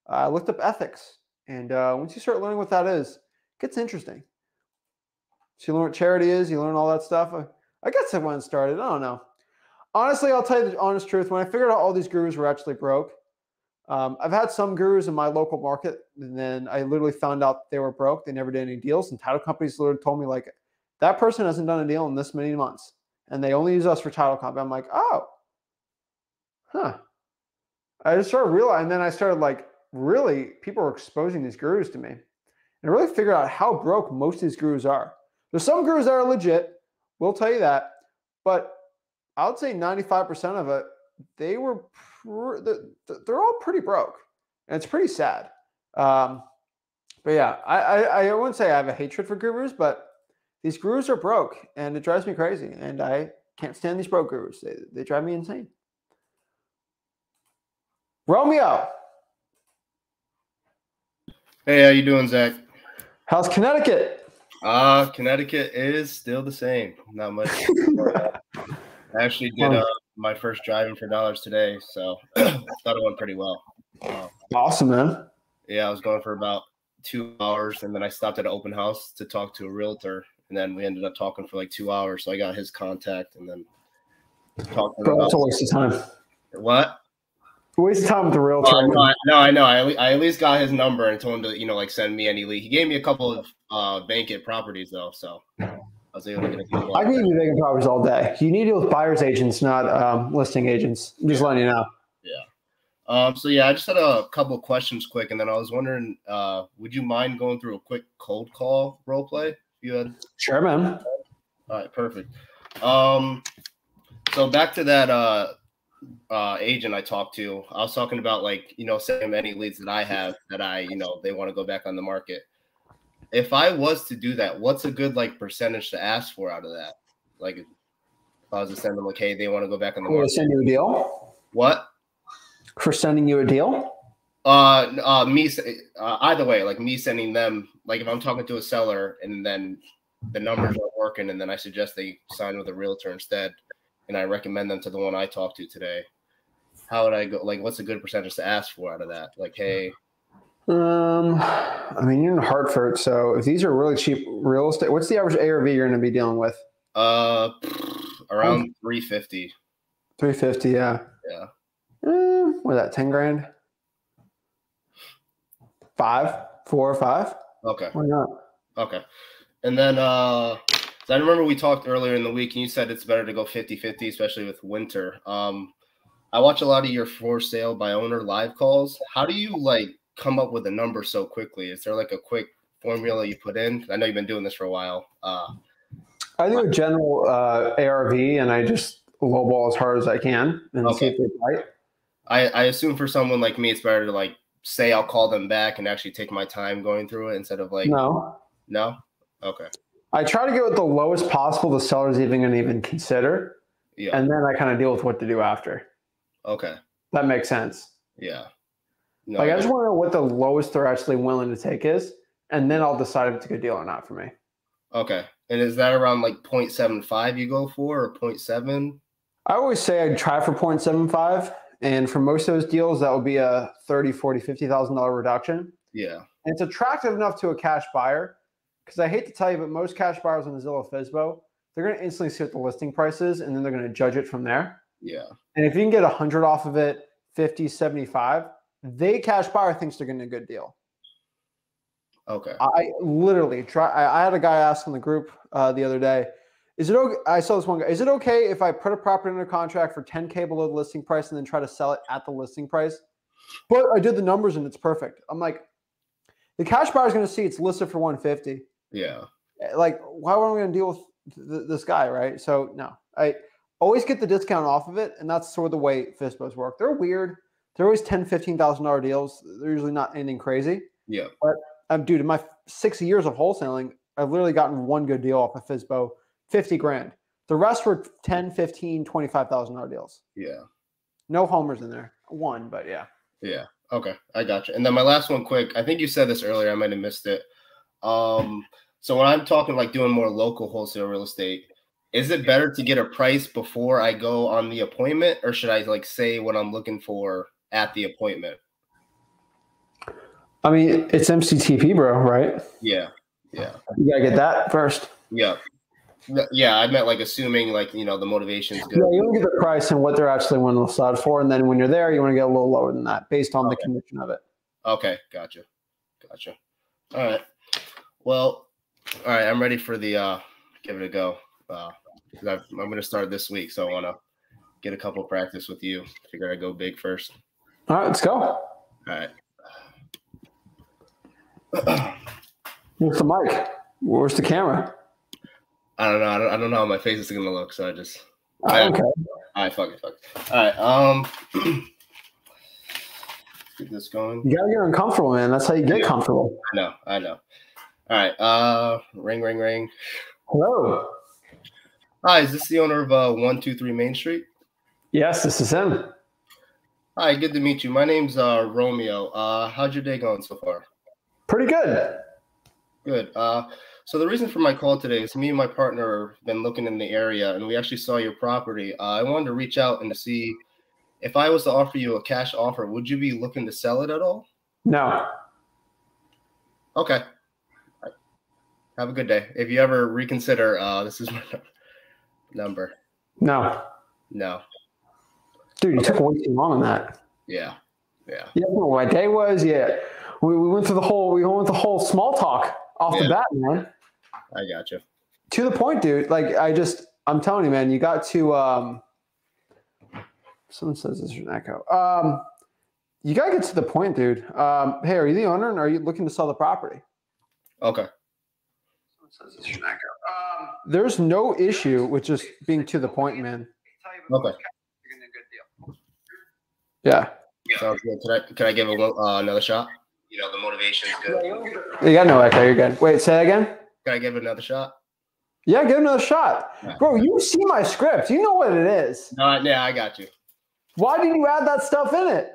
I looked up ethics. And once you start learning what that is, it gets interesting. So you learn what charity is, you learn all that stuff. I guess that's when it started. I don't know. Honestly, I'll tell you the honest truth. When I figured out all these gurus were actually broke, I've had some gurus in my local market, and then I literally found out they were broke. They never did any deals, and title companies literally told me, like, that person hasn't done a deal in this many months, and they only use us for title company. I'm like, oh, huh. I just started realizing, and then I started, like, really, people were exposing these gurus to me, and I really figured out how broke most of these gurus are. There's some gurus that are legit, we'll tell you that, but I would say 95% of it, they're all pretty broke, and it's pretty sad. But yeah, I wouldn't say I have a hatred for gurus, but these gurus are broke, and it drives me crazy, and I can't stand these broke gurus. They drive me insane. Romeo. Hey, how you doing, Zach? How's Connecticut? Connecticut is still the same. Not much. I actually did my first driving for dollars today, so I thought it went pretty well. Awesome, man. Yeah, I was going for about 2 hours, and then I stopped at an open house to talk to a realtor, and then we ended up talking for like 2 hours. So I got his contact, and then talked to him. Bro, it's a waste of time. What? A waste of time with the realtor. No, I know. I at least got his number and told him to, like, send me any lead. He gave me a couple of vacant properties though, so I was able to get a few. I can give you vacant properties all day. You need to deal with buyer's agents, not listing agents. I'm just letting you know. Yeah. So yeah, I just had a couple of questions quick, and then I was wondering, would you mind going through a quick cold call role play? If you had. Sure, man. All right, perfect. So back to that agent I talked to, I was talking about, like, sending him any leads that I have that they want to go back on the market. If I was to do that, what's a good, like, percentage to ask for out of that? Like, if I was to send them, like, hey, they want to go back on the market. Send you a deal? What? For sending you a deal? Either way, like me sending them, like if I'm talking to a seller and then the numbers aren't working, and then I suggest they sign with a realtor instead, and I recommend them to the one I talked to today, how would I go? Like, what's a good percentage to ask for out of that? Like, hey, I mean, you're in Hartford, so if these are really cheap real estate, what's the average ARV you're going to be dealing with? Around 350. 350, yeah. Yeah. What is that, 10 grand? 5, 4 or 5? Okay. Why not? Okay. And then so I remember we talked earlier in the week and you said it's better to go 50-50, especially with winter. I watch a lot of your for sale by owner live calls. How do you like come up with a number so quickly? Is there like a quick formula you put in? I know you've been doing this for a while. I do a general ARV and I just lowball as hard as I can and see if they bite. I assume for someone like me, it's better to like say I'll call them back and actually take my time going through it instead of like no. Okay. I try to get with the lowest possible the seller's even going to even consider. Yeah. And then I kind of deal with what to do after. Okay. That makes sense. Yeah. No, like I just want to know what the lowest they're actually willing to take is, and then I'll decide if it's a good deal or not for me. Okay. And is that around like 0.75 you go for or 0.7? I always say I'd try for 0.75. And for most of those deals, that would be a $30,000, $40,000, $50,000 reduction. Yeah. And it's attractive enough to a cash buyer because I hate to tell you, but most cash buyers on Zillow Fizbo, they're going to instantly see what the listing price is, and then they're going to judge it from there. Yeah. And if you can get 100 off of it, 50, 75, they cash buyer thinks they're getting a good deal. Okay. I literally try. I had a guy ask in the group the other day, is it okay? I saw this one guy. Is it okay if I put a property under contract for 10K below the listing price and then try to sell it at the listing price? But I did the numbers and it's perfect. I'm like, the cash buyer is going to see it's listed for 150. Yeah. Like, why am I going to deal with this guy, right? So no, I always get the discount off of it, and that's sort of the way FISBOs work. They're weird. They're always $10,000, $15,000 deals. They're usually not anything crazy. Yeah. But dude, in my 6 years of wholesaling, I've literally gotten one good deal off of FISBO, 50 grand. The rest were $10,000, $15,000, $25,000 deals. Yeah. No homers in there. One, but yeah. Yeah. Okay. I got you. And then my last one quick, I think you said this earlier. I might have missed it. So when I'm talking like doing more local wholesale real estate, is it better to get a price before I go on the appointment, or should I like say what I'm looking for at the appointment? I mean, it's MCTP, bro, right? Yeah. Yeah. You gotta get that first. Yeah. Yeah, I meant like assuming like, you know, the motivation is good. Yeah, you want to get the price and what they're actually willing to sell for, and then when you're there, you want to get a little lower than that based on the condition of it. Okay, gotcha. All right. Well, all right, I'm ready for the give it a go. I'm going to start this week, so I want to get a couple practice with you. Figure I'd go big first. All right, let's go. All right. Where's the mic? Where's the camera? I don't know. I don't know how my face is gonna look, so I just. Okay. All right, fuck it. All right. Get this going. You gotta get uncomfortable, man. That's how you get comfortable. I know. All right. Ring. Hello. Hi, is this the owner of 123 Main Street? Yes, this is him. Hi, good to meet you. My name's Romeo. How's your day going so far? Pretty good. Good. So the reason for my call today is me and my partner have been looking in the area, and we actually saw your property. I wanted to reach out and to see if I was to offer you a cash offer, would you be looking to sell it at all? No. Okay. Have a good day. If you ever reconsider, this is my number. No. Dude, you took way too long on that. Yeah. You know what my day was? Yeah. We went through the whole small talk off the bat, man. I got you. To the point, dude. Like I'm telling you, man, you got to someone says this is an echo. You gotta get to the point, dude. Hey, are you the owner and are you looking to sell the property? Okay. Someone says this is an echo. There's no issue with just being to the point, man. Okay. Yeah. Sounds good. Can I give another shot? You know, the motivation is good. You got no echo. You're good. Wait, say that again? Can I give it another shot? Yeah, give it another shot. Yeah. Bro, you see my script. You know what it is. No, yeah, I got you. Why did you add that stuff in it?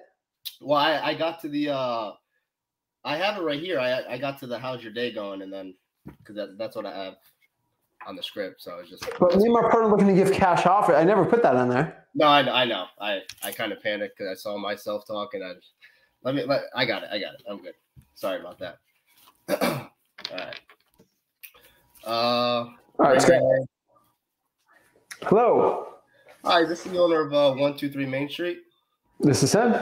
Well, I got to the I have it right here. I got to the how's your day going, and then because that's what I have. on the script. So it's just. But me and my partner looking to give cash offer. I never put that in there. No, I know. I kind of panicked because I saw myself talk, and I got it. I'm good. Sorry about that. All right. All right. Hello. Hi, this is the owner of 123 Main Street. This is him.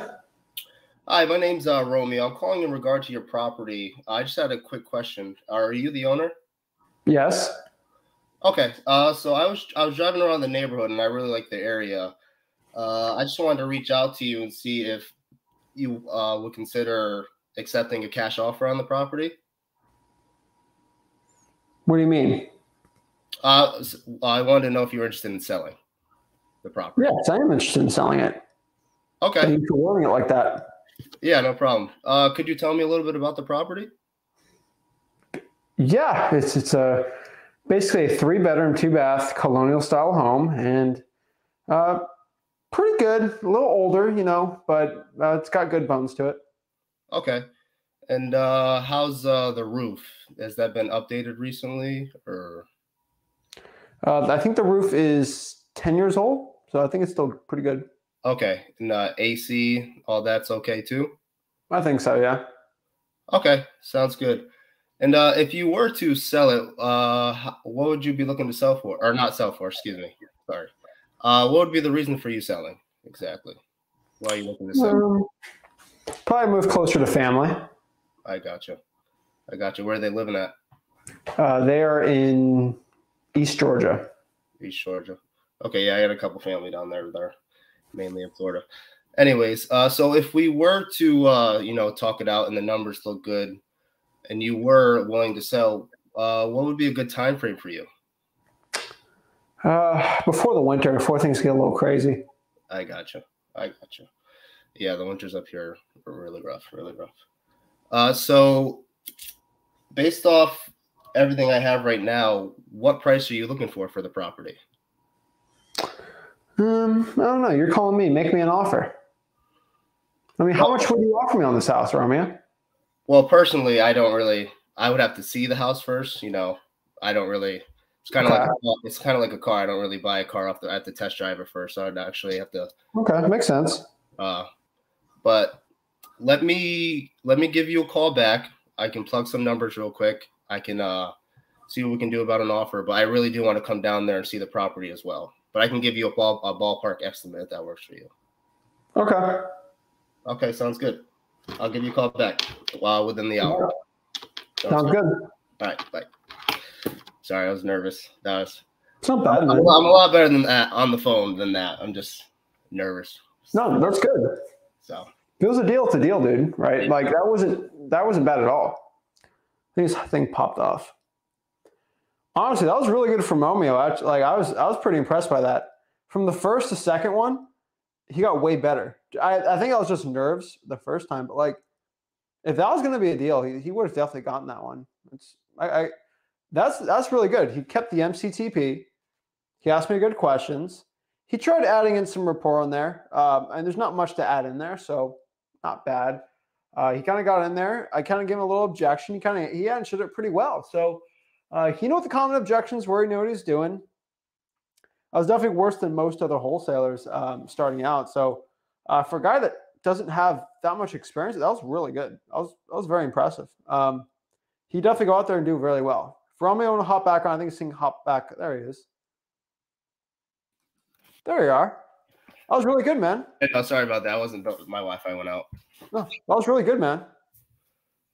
Hi, my name's Romeo. I'm calling in regard to your property. I just had a quick question. Are you the owner? Yes. Okay. So I was driving around the neighborhood, and I really like the area. I just wanted to reach out to you and see if you would consider accepting a cash offer on the property. What do you mean? I wanted to know if you were interested in selling the property. Yes, I am interested in selling it. Okay. Thank you for wording it like that. Yeah, no problem. Could you tell me a little bit about the property? Yeah, it's basically a 3-bedroom, 2-bath colonial style home, and pretty good. A little older, but it's got good bones to it. Okay. And how's the roof? Has that been updated recently, or? I think the roof is 10 years old, so I think it's still pretty good. Okay. And AC, all that's okay too? I think so, yeah. Okay, sounds good. And if you were to sell it, what would you be looking to sell for? Or not sell for, excuse me. Sorry. What would be the reason for you selling exactly? Why are you looking to sell? Probably move closer to family. I gotcha. Where are they living at? They are in East Georgia. East Georgia. Okay, yeah, I got a couple family down there. They're mainly in Florida. Anyways, so if we were to, talk it out and the numbers look good, and you were willing to sell, what would be a good time frame for you? Before the winter, before things get a little crazy. I gotcha. Yeah, the winters up here are really rough. So based off everything I have right now, what price are you looking for the property? I don't know. You're calling me. Make me an offer. I mean, how much would you offer me on this house, Romeo? Well, personally, I would have to see the house first. I don't really. It's kind of like a car. I don't really buy a car I have to test drive it first. So I'd actually have to. Okay, makes sense. But let me give you a call back. I can plug some numbers real quick. I can see what we can do about an offer. But I really do want to come down there and see the property as well. But I can give you a ballpark estimate if that works for you. Okay. Okay, sounds good. I'll give you a call back within the hour. Sounds good. All right, bye. Sorry, I was nervous. It's not bad, man. I'm a lot better than that on the phone than that. I'm just nervous. No, that's good. So if it was a deal, it's a deal, dude. Right? Yeah. Like that wasn't bad at all. I think this thing popped off. Honestly, that was really good from Romeo. Actually, I was pretty impressed by that. From the first to second one, he got way better. I think I was just nerves the first time, but if that was going to be a deal, he would have definitely gotten that one. That's really good. He kept the MCTP. He asked me good questions. He tried adding in some rapport in there, and there's not much to add in there, so not bad. He kind of got in there. I kind of gave him a little objection. He answered it pretty well. So he knew what the common objections were. He knew what he was doing. I was definitely worse than most other wholesalers starting out. So for a guy that doesn't have that much experience, that was really good. That was very impressive. He definitely go out there and do really well. If Romeo want to hop back on, I think he's seeing hop back. There he is. There you are. That was really good, man. No, sorry about that. My Wi-Fi went out. No, that was really good, man.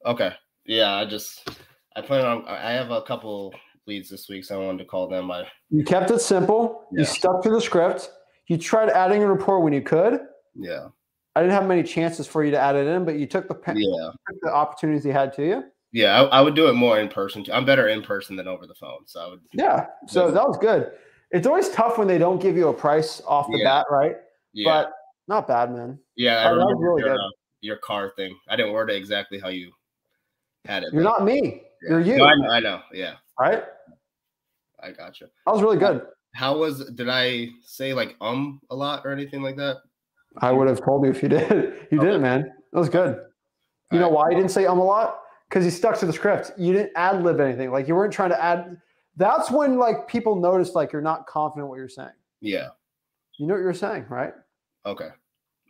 Okay. Yeah, I have a couple leads this week, so I wanted to call them. You kept it simple. Yeah. You stuck to the script. You tried adding a rapport when you could. Yeah. I didn't have many chances for you to add it in, but you took the opportunities he had to you. Yeah, I would do it more in person. I'm better in person than over the phone. So I would. Yeah. So that was good. It's always tough when they don't give you a price off the bat, right? Yeah. But not bad, man. Yeah, I remember really your car thing. I didn't word it exactly how you had it. You're not me. Yeah. You're you. No, I know. Yeah. Right? I gotcha. That was really good. Did I say a lot or anything like that? I would have told you if you did. You didn't, man. That was good. You know why you didn't say a lot? Because you stuck to the script. You didn't ad-lib anything. You weren't trying to add That's when like people notice like you're not confident in what you're saying. Yeah. You know what you're saying, right? Okay.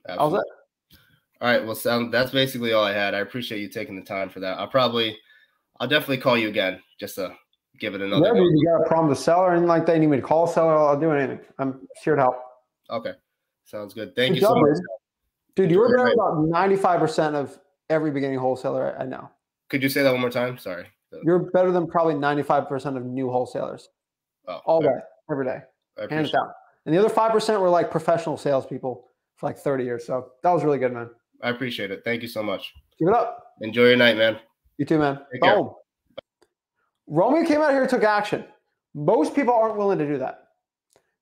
How's that? All right. Well, that's basically all I had. I appreciate you taking the time for that. I'll definitely call you again just to give it another. Yeah, dude, you got a problem with the seller or anything like that? You need me to call the seller? I'll do anything. I'm here to help. Okay. Sounds good. Thank you so much. Dude, you were better about 95% of every beginning wholesaler I know. Could you say that one more time? Sorry. You're better than probably 95% of new wholesalers. All day, every day. Hands down. And the other 5% were like professional salespeople for like 30 years. So that was really good, man. I appreciate it. Thank you so much. Give it up. Enjoy your night, man. You too, man. Take care. Romeo came out here and took action. Most people aren't willing to do that.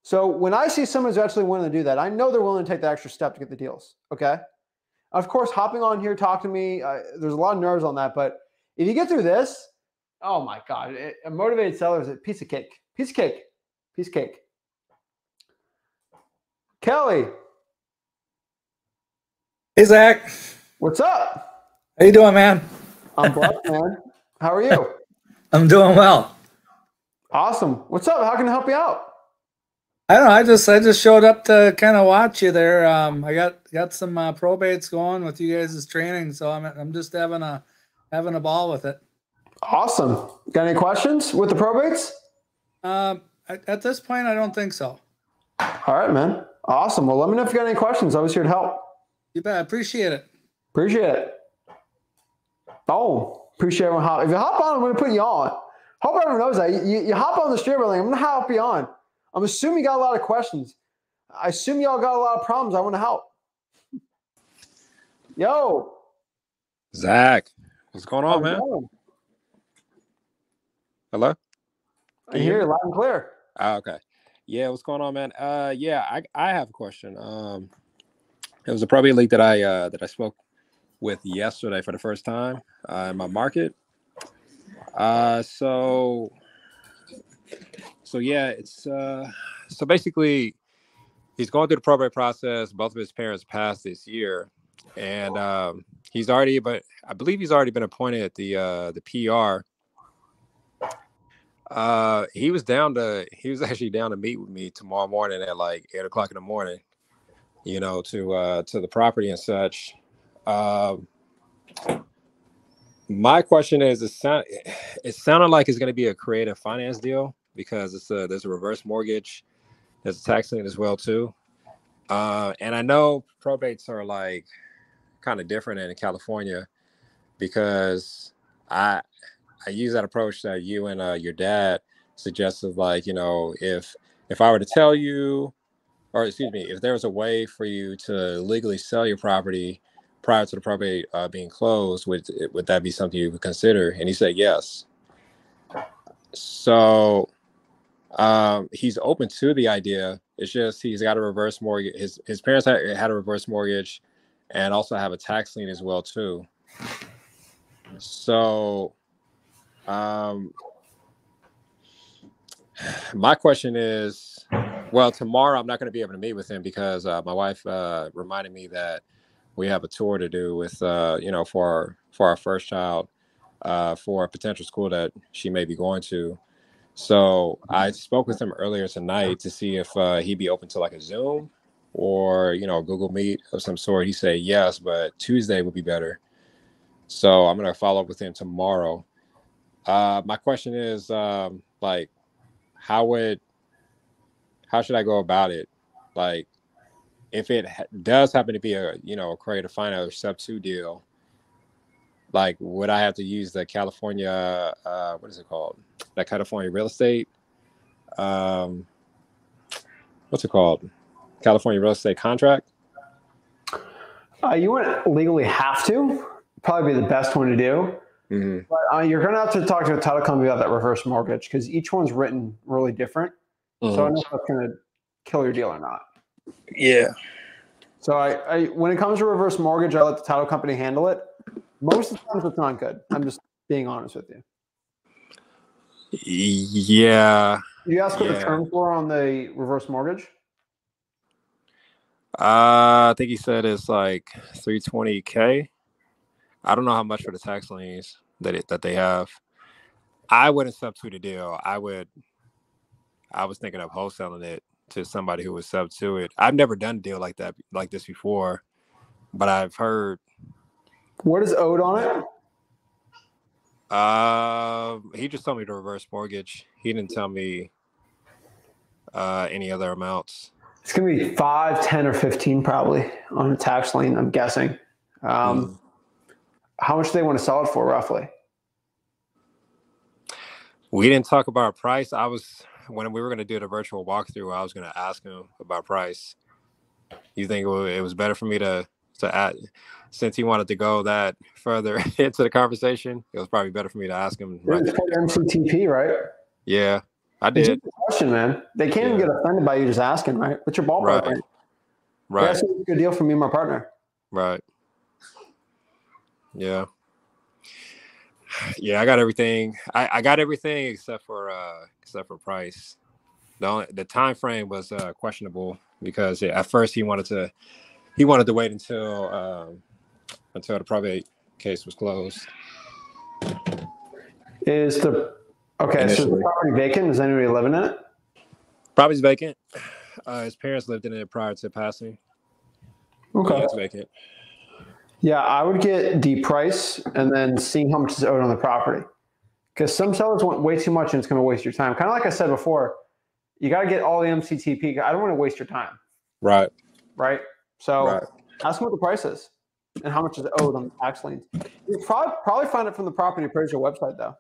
So when I see someone who's actually willing to do that, I know they're willing to take the extra step to get the deals. Okay. Of course, hopping on here, talk to me. There's a lot of nerves on that, but if you get through this, oh my God, a motivated seller is a piece of cake. Piece of cake. Piece of cake. Kelly. Hey, Zach. What's up? How you doing, man? I'm blessed, man. How are you? I'm doing well. Awesome. What's up? How can I help you out? I don't know. I just showed up to kind of watch you there. I got some probates going with you guys' training, so I'm just having a ball with it. Awesome. Got any questions with the probates? At this point, I don't think so. All right, man. Awesome. Well, let me know if you got any questions. I was here to help. You bet. I appreciate it. Appreciate it. Oh, appreciate everyone. If you hop on, I'm going to put you on. Hope everyone knows that. You hop on the stream, I'm going to help you on. I'm assuming you got a lot of questions. I assume y'all got a lot of problems. I want to help. Yo. Zach, what's going on, man? Hello? I hear you loud and clear. Okay. Yeah, what's going on, man? Yeah, I have a question. It was a probate lead that I spoke with yesterday for the first time in my market. So yeah, it's so basically he's going through the probate process. Both of his parents passed this year, and I believe he's already been appointed the PR. He was actually down to meet with me tomorrow morning at like 8 o'clock in the morning, to the property and such. My question is, it sounded like it's going to be a creative finance deal because there's a reverse mortgage, there's a tax lien as well too. And I know probates are like kind of different in California because I use that approach that you and your dad suggested, like, if I were to tell you, or excuse me, if there was a way for you to legally sell your property prior to the probate being closed, would that be something you would consider? And he said yes. So he's open to the idea. It's just he's got a reverse mortgage. His parents had a reverse mortgage and also have a tax lien as well too. So my question is, well, tomorrow I'm not going to be able to meet with him because my wife reminded me that we have a tour to do with, for our first child, for a potential school that she may be going to. So I spoke with him earlier tonight to see if he'd be open to like a Zoom or, Google Meet of some sort. He said yes, but Tuesday would be better. So I'm going to follow up with him tomorrow. My question is, like, how should I go about it? Like, if it does happen to be a creative finance or sub 2 deal, like, would I have to use the California, what is it called? That California real estate, what's it called? California real estate contract? You wouldn't legally have to. Probably be the best one to do. Mm-hmm. But you're going to have to talk to a title company about that reverse mortgage because each one's written really different. Mm-hmm. So I don't know if that's going to kill your deal or not. Yeah. So I when it comes to reverse mortgage, I let the title company handle it. Most of the times it's not good. I'm just being honest with you. Yeah. Did you ask what the terms were on the reverse mortgage? I think he said it's like $320K. I don't know how much for the tax liens that they have. I wouldn't substitute a deal. I was thinking of wholesaling it to somebody who would sub to it. I've never done a deal like this before, but I've heard. What is owed on it? He just told me the reverse mortgage. He didn't tell me any other amounts. It's gonna be 5, 10, or 15 probably on a tax lien, I'm guessing. How much do they want to sell it for roughly? We didn't talk about price. When we were going to do the virtual walkthrough, I was going to ask him about price. You think it was better for me to add, since he wanted to go that further into the conversation, it was probably better for me to ask him. Right. MCTP, right? Yeah, I did. It's a good question, man. They can't even get offended by you just asking, right? What's your ballpark? Right. Right. That's a good deal for me and my partner. Right. Yeah. Yeah, I got everything. I got everything except for price. The time frame was questionable because at first he wanted to wait until the probate case was closed. So is the property vacant? Is anybody living in it? Property's vacant. His parents lived in it prior to passing. Okay. Yeah, it's vacant. Yeah, I would get the price and then seeing how much is owed on the property. Because some sellers want way too much and it's going to waste your time. Kind of like I said before, you got to get all the MCTP. I don't want to waste your time. Right. Right? So ask them what the price is and how much is owed on the tax liens. You'll probably find it from the property appraiser website, though.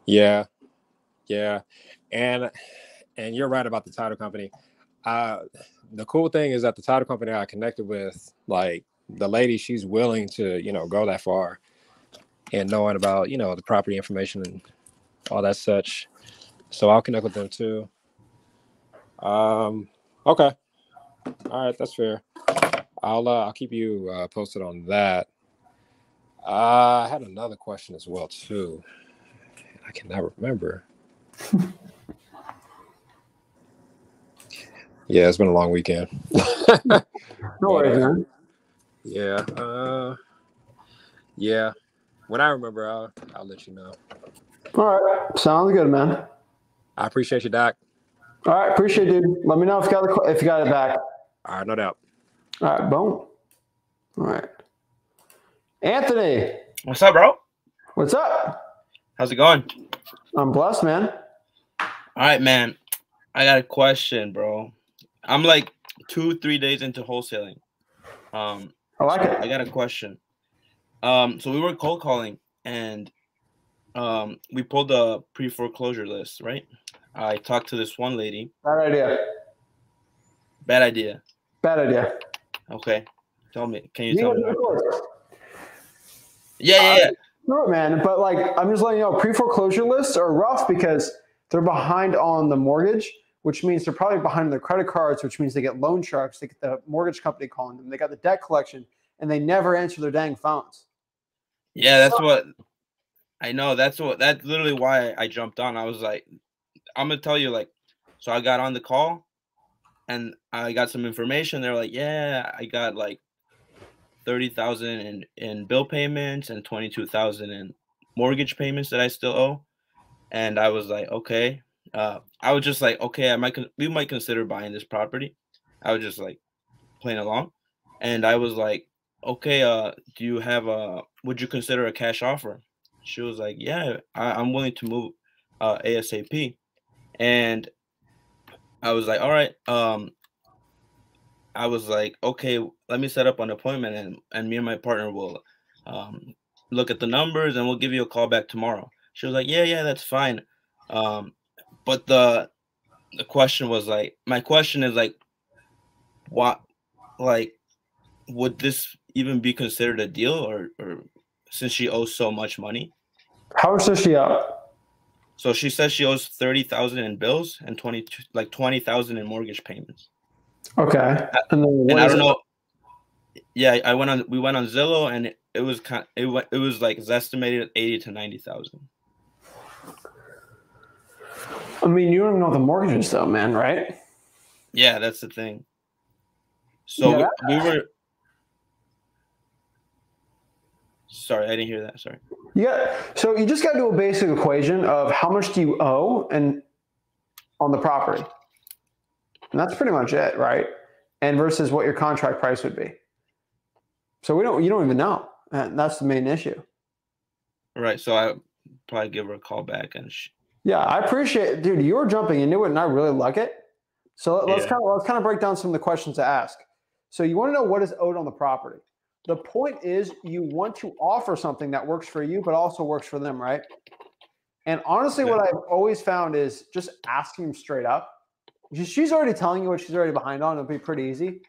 Yeah. Yeah. And you're right about the title company. The cool thing is that the title company I connected with, like, the lady, she's willing to, go that far and knowing about, the property information and all that such. So I'll connect with them too. Okay. All right. That's fair. I'll keep you posted on that. I had another question as well too. I cannot remember. Yeah, it's been a long weekend. No worries, man. Yeah. Yeah. When I remember, I'll let you know. All right. Sounds good, man. I appreciate you, Doc. All right. Appreciate it, dude. Let me know if you got it back. All right. No doubt. All right. Boom. All right. Anthony. What's up, bro? What's up? How's it going? I'm blessed, man. All right, man. I got a question, bro. I'm like 2-3 days into wholesaling. I like it. I got a question. So we were cold calling and we pulled the pre-foreclosure list, right? I talked to this one lady. Bad idea. Bad idea. Bad idea. Okay. Tell me. Can you tell me? Yeah. Sure, man. But like, I'm just letting you know, pre-foreclosure lists are rough because they're behind on the mortgage, which means they're probably behind on their credit cards, which means they get loan sharks. They get the mortgage company calling them. They got the debt collection, and they never answer their dang phones. Yeah, that's what I know. That's literally why I jumped on. I was like, I'm gonna tell you, like, so I got on the call and I got some information. They're like, yeah, I got like 30,000 in bill payments and 22,000 in mortgage payments that I still owe. And I was like, okay. I was just like, okay, we might consider buying this property. I was just like playing along, and I was like, okay, do you have would you consider a cash offer? She was like, yeah, I'm willing to move ASAP. And I was like, all right. I was like, okay, let me set up an appointment, and me and my partner will look at the numbers, and we'll give you a call back tomorrow. She was like, yeah, that's fine. But the question was like, my question is like, what, like, would this even be considered a deal, or since she owes so much money? How much does she owe? So she says she owes 30,000 in bills and 20,000 in mortgage payments. Okay. And I don't know. Yeah, we went on Zillow, and it was like it's estimated at 80 to 90,000. I mean, you don't even know the mortgages though, man, right? Yeah, that's the thing. So we were. Sorry, I didn't hear that. Sorry. Yeah. So you just got to do a basic equation of how much do you owe and on the property. And that's pretty much it, right? And versus what your contract price would be. So you don't even know. And that's the main issue. Right. So I probably give her a call back and yeah, I appreciate it. Dude, you were jumping into it and I really like it. So let's kind of break down some of the questions to ask. So you want to know what is owed on the property. The point is you want to offer something that works for you, but also works for them, right? And honestly, what I've always found is just asking them straight up. She's already telling you what she's already behind on. It'll be pretty easy.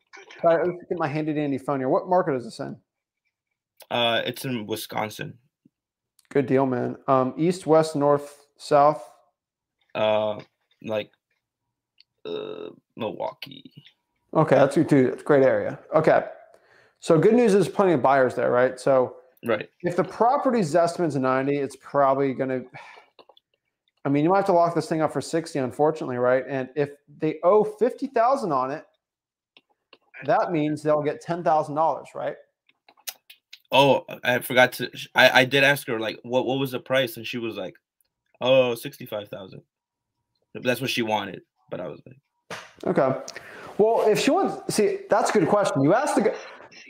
But let's get my handy dandy phone here. What market is this in? It's in Wisconsin. Good deal, man. East, west, north, south? Milwaukee. Okay, that's a great area. Okay. So good news is plenty of buyers there, right? So if the property's estimate's 90, it's probably going to, I mean, you might have to lock this thing up for 60, unfortunately, right? And if they owe $50,000 on it, that means they'll get $10,000, right? Oh, I forgot to, I did ask her, like, what was the price? And she was like, oh, 65,000. That's what she wanted. But I was like, okay. Well, if she wants, see, that's a good question. You asked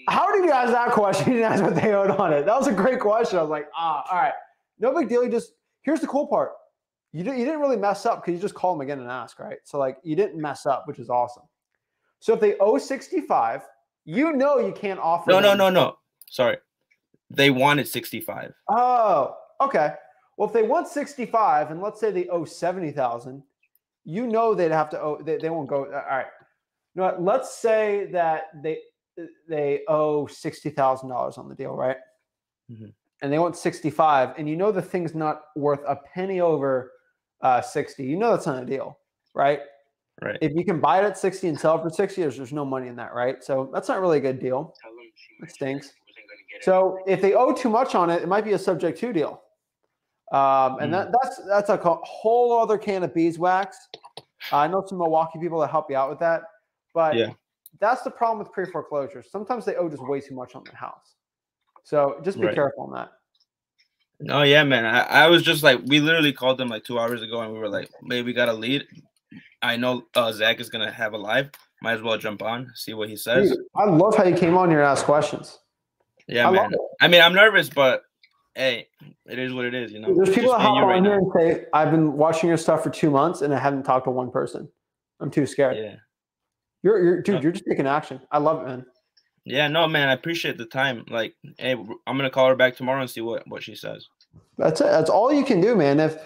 how did you ask that question? You didn't ask what they owed on it. That was a great question. I was like, all right, no big deal. Here's the cool part. You didn't really mess up because you just call them again and ask, right? So like you didn't mess up, which is awesome. So if they owe 65, you know you can't offer. No. Sorry. They wanted 65. Oh, okay. Well, if they want 65 and let's say they owe 70,000, you know they'd have to owe, they won't go. All right. You know what? Let's say that they owe $60,000 on the deal, right? Mm-hmm. And they want 65, and you know the thing's not worth a penny over 60. You know that's not a deal, right? Right. If you can buy it at 60 and sell it for 60, there's no money in that, right? So that's not really a good deal. It stinks. So if they owe too much on it, it might be a subject to deal. And that's a whole other can of beeswax. I know some Milwaukee people that help you out with that, but that's the problem with pre-foreclosures. Sometimes they owe just way too much on the house. So just be careful on that. Oh yeah, man. I was just like, we literally called them like 2 hours ago and we were like, maybe we got a lead. I know Zach is going to have a live. Might as well jump on, see what he says. Dude, I love how you came on here and asked questions. Yeah, man. I mean, I'm nervous, but hey, it is what it is, you know. There's people that hop on here and say, I've been watching your stuff for 2 months and I haven't talked to one person. I'm too scared. Yeah. You're just taking action. I love it, man. Yeah, no, man, I appreciate the time. Like, hey, I'm gonna call her back tomorrow and see what she says. That's it. That's all you can do, man. If,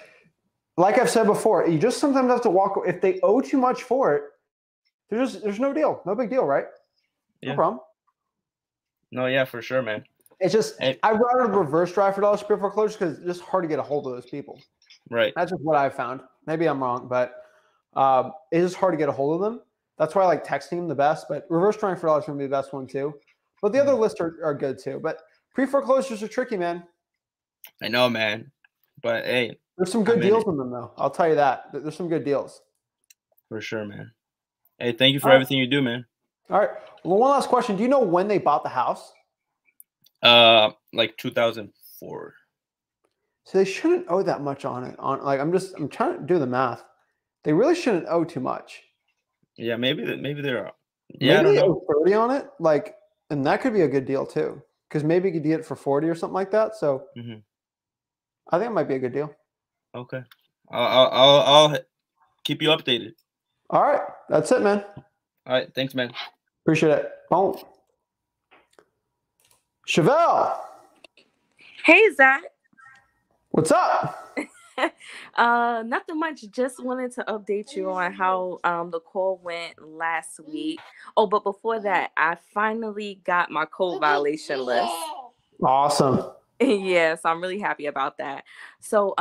like I've said before, you just sometimes have to walk. If they owe too much for it, there's no deal, no big deal, right? No problem. No, yeah, for sure, man. It's just I'd rather reverse drive for dollars per foreclosure because it's just hard to get a hold of those people. Right. That's just what I've found. Maybe I'm wrong, but it's just hard to get a hold of them. That's why I like texting them the best, but reverse trying for dollars is going to be the best one too. But the other lists are good too. But pre-foreclosures are tricky, man. I know, man. But hey, there's some good deals in them though. I'll tell you that. There's some good deals. For sure, man. Hey, thank you for everything you do, man. All right. Well, one last question. Do you know when they bought the house? Like 2004. So they shouldn't owe that much on it. I'm trying to do the math. They really shouldn't owe too much. Yeah, maybe they're. Yeah, maybe they owe 30 on it. Like, and that could be a good deal too, because maybe you could get it for 40 or something like that. So, I think it might be a good deal. Okay, I'll keep you updated. All right, that's it, man. All right, thanks, man. Appreciate it. Boom. Chevelle. Hey, Zach. What's up? Nothing much. Just wanted to update you on how the call went last week. Oh, but before that, I finally got my code violation list. Awesome. Yes, I'm really happy about that. So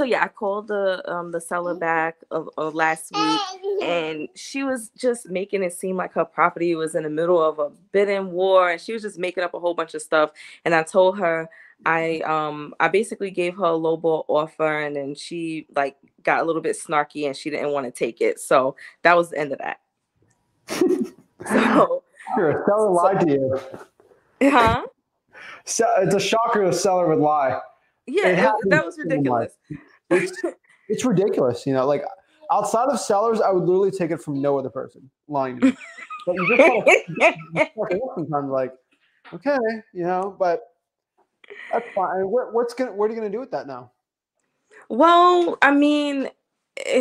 yeah, I called the seller back of last week, and she was just making it seem like her property was in the middle of a bidding war, and she was just making up a whole bunch of stuff. And I told her I basically gave her a lowball offer, and then she like got a little bit snarky and she didn't want to take it. So that was the end of that. So sure, seller lied to you. Huh? So it's a shocker the seller would lie. Yeah, that was ridiculous. It's ridiculous, like outside of sellers, I would literally take it from no other person lying to me. But you just gotta sometimes like, okay, but that's fine. What are you gonna do with that now? Well, I mean,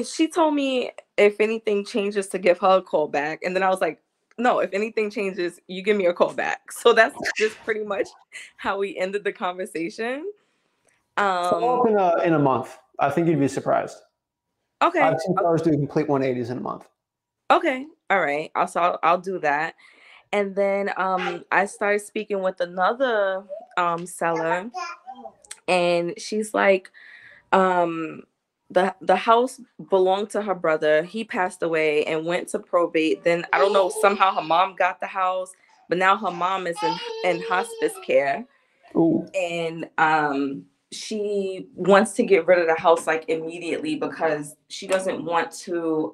she told me if anything changes to give her a call back, and then I was like, no, if anything changes, you give me a call back. So that's just pretty much how we ended the conversation. Follow up in a month. I think you'd be surprised. Okay. I've seen sellers do complete 180s in a month. Okay. All right. I'll do that. And then I started speaking with another seller, and she's like, the house belonged to her brother. He passed away and went to probate. Then I don't know, somehow her mom got the house, but now her mom is in hospice care. Ooh. And she wants to get rid of the house like immediately because she doesn't want to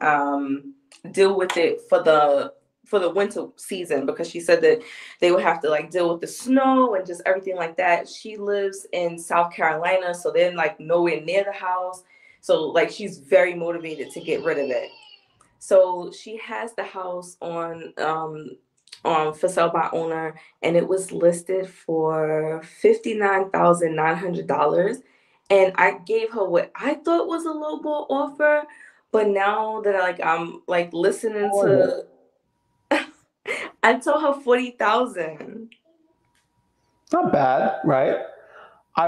deal with it for the winter season, because she said that they would have to like deal with the snow and just everything like that. She lives in South Carolina, so they're like nowhere near the house. So like she's very motivated to get rid of it. So she has the house on for sale by owner, and it was listed for $59,900. And I gave her what I thought was a lowball offer, but now that I'm listening to, I told her 40,000. Not bad, right? I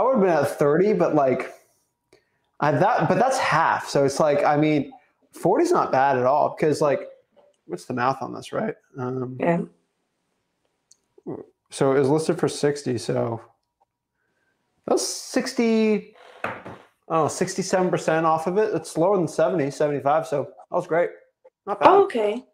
would have been at 30, but but that's half. So it's 40 is not bad at all, because what's the math on this, right? Yeah. So it was listed for 60. So that's 60, 67% off of it. It's lower than 70, 75. So that was great. Not bad. Oh, okay.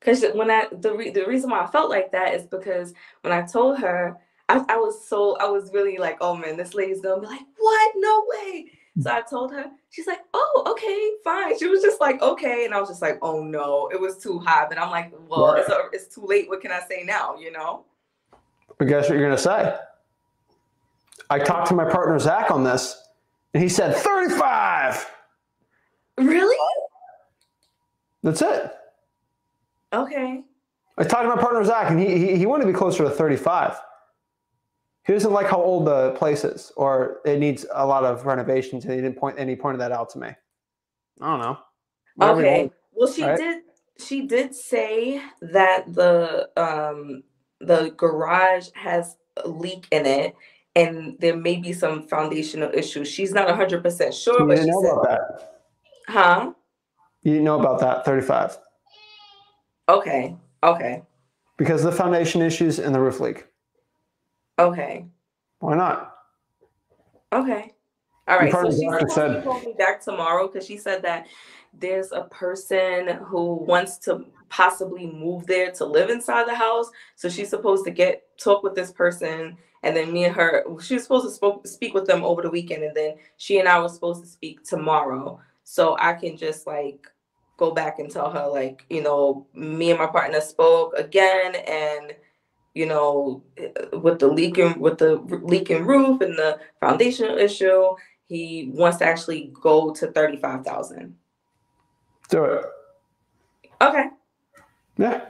Because the reason why I felt like that is because when I told her, I was really like, oh man, this lady's gonna be like, what? No way. So I told her, she's like, oh, okay, fine. She was just like, okay. And I was just like, oh no, it was too high. But I'm like, well, Right. it's too late. What can I say now? I guess what you're gonna say. I talked to my partner Zach on this, and he said 35. Really? That's it. Okay. I talked to my partner Zach, and he wanted to be closer to 35. He doesn't like how old the place is, or it needs a lot of renovations, and he pointed that out to me. I don't know. Okay. Well, she did say that the garage has a leak in it, and there may be some foundational issues. She's not 100% sure, but she know said, about that. Huh? You didn't know about that 35. Okay. Because of the foundation issues and the roof leak. Okay. Why not? Okay. All right. So she's Doctor supposed to call me back tomorrow, because she said that there's a person who wants to possibly move there to live inside the house. So she's supposed to talk with this person, and then me and her, she was supposed to speak with them over the weekend, and then she and I were supposed to speak tomorrow. So I can just go back and tell her me and my partner spoke again, and with the leaking roof and the foundational issue, he wants to actually go to 35,000. Do it. Okay. Yeah.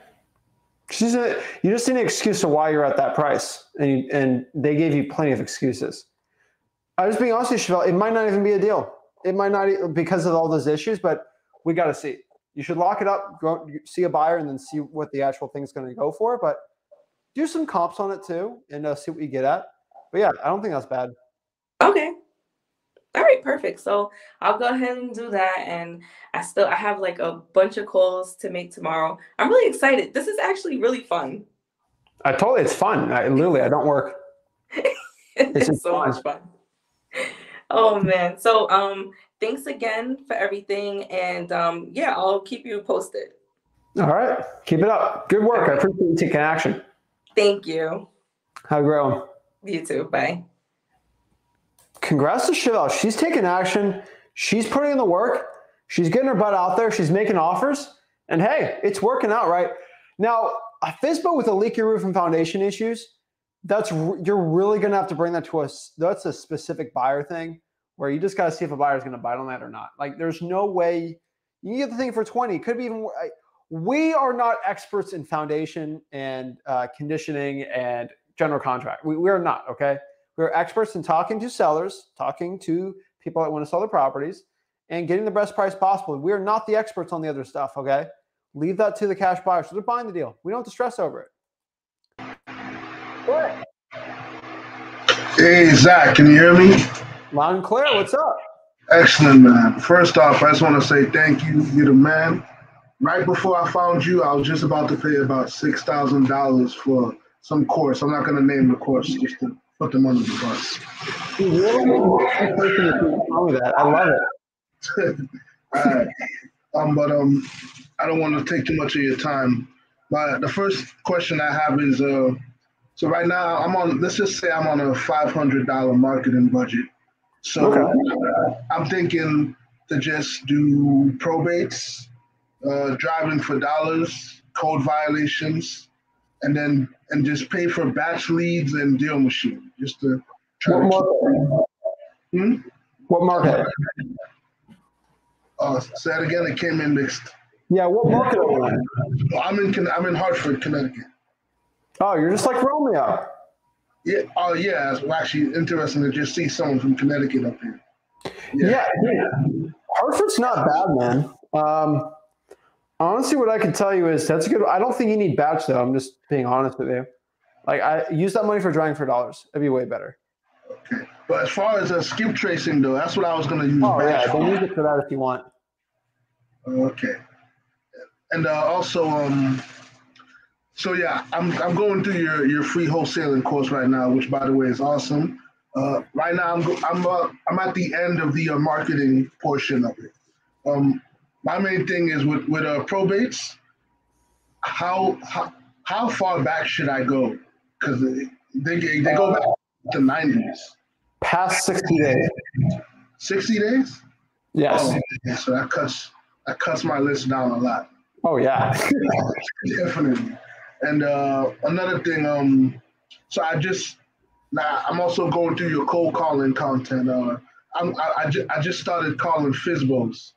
You just need an excuse to why you're at that price, and they gave you plenty of excuses. I was being honest with you, Chevelle, it might not even be a deal. It might not, because of all those issues, but we got to see. You should lock it up, go see a buyer, and then see what the actual thing's going to go for. But do some comps on it too, and see what you get at. But yeah, I don't think that's bad. Okay. All right, perfect. So I'll go ahead and do that. And I have a bunch of calls to make tomorrow. I'm really excited. This is actually really fun. It's fun. I don't work. It's so much fun. Oh man. So thanks again for everything. And I'll keep you posted. All right. Keep it up. Good work. I appreciate you taking action. Thank you. Have a great one. You too. Bye. Congrats to Chevelle. She's taking action. She's putting in the work. She's getting her butt out there. She's making offers. And hey, it's working out, right? Now, a FSBO with a leaky roof and foundation issues, you're really going to have to bring that to us. That's a specific buyer thing where you just got to see if a buyer is going to bite on that or not. Like there's no way you can get the thing for 20. It could be even. We are not experts in foundation and conditioning and general contract. We are not. Okay. We're experts in talking to sellers, talking to people that want to sell their properties and getting the best price possible. We are not the experts on the other stuff. Okay. Leave that to the cash buyers. So they're buying the deal. We don't have to stress over it. What? Hey, Zach, can you hear me? Loud and clear. What's up? Excellent, man. First off, I just want to say thank you. You're the man. Right before I found you, I was just about to pay about $6,000 for some course. I'm not going to name the course just to put them under the bus. Tell me that. I love it. All right. But I don't want to take too much of your time. The first question I have is, so right now let's just say I'm on a $500 marketing budget. So okay. I'm thinking to just do probates, driving for dollars, code violations, and just pay for batch leads and deal machine, just to try What market? Say that again. It came in mixed. Yeah, what market are you in? I'm in Hartford, Connecticut. Oh, you're just like Romeo. Yeah. Oh, yeah. It's actually interesting to just see someone from Connecticut up here. Yeah. Hartford's not bad, man. Honestly, what I can tell you is that's good. I don't think you need batch though. I'm just being honest with you. Like I use that money for driving for dollars. It'd be way better. Okay. But as far as skip tracing though, that's what I was going to use. Oh yeah, then use it for that if you want. Okay. And also, so yeah, I'm going through your free wholesaling course right now, which by the way is awesome. Right now I'm at the end of the marketing portion of it. My main thing is with probates. How far back should I go? Because they go back to 90s. Past 60 days. 60 days? Yes. Oh, so that cuts my list down a lot. Oh yeah. Definitely. And another thing, so I'm also going through your cold calling content. I just started calling FISBOs,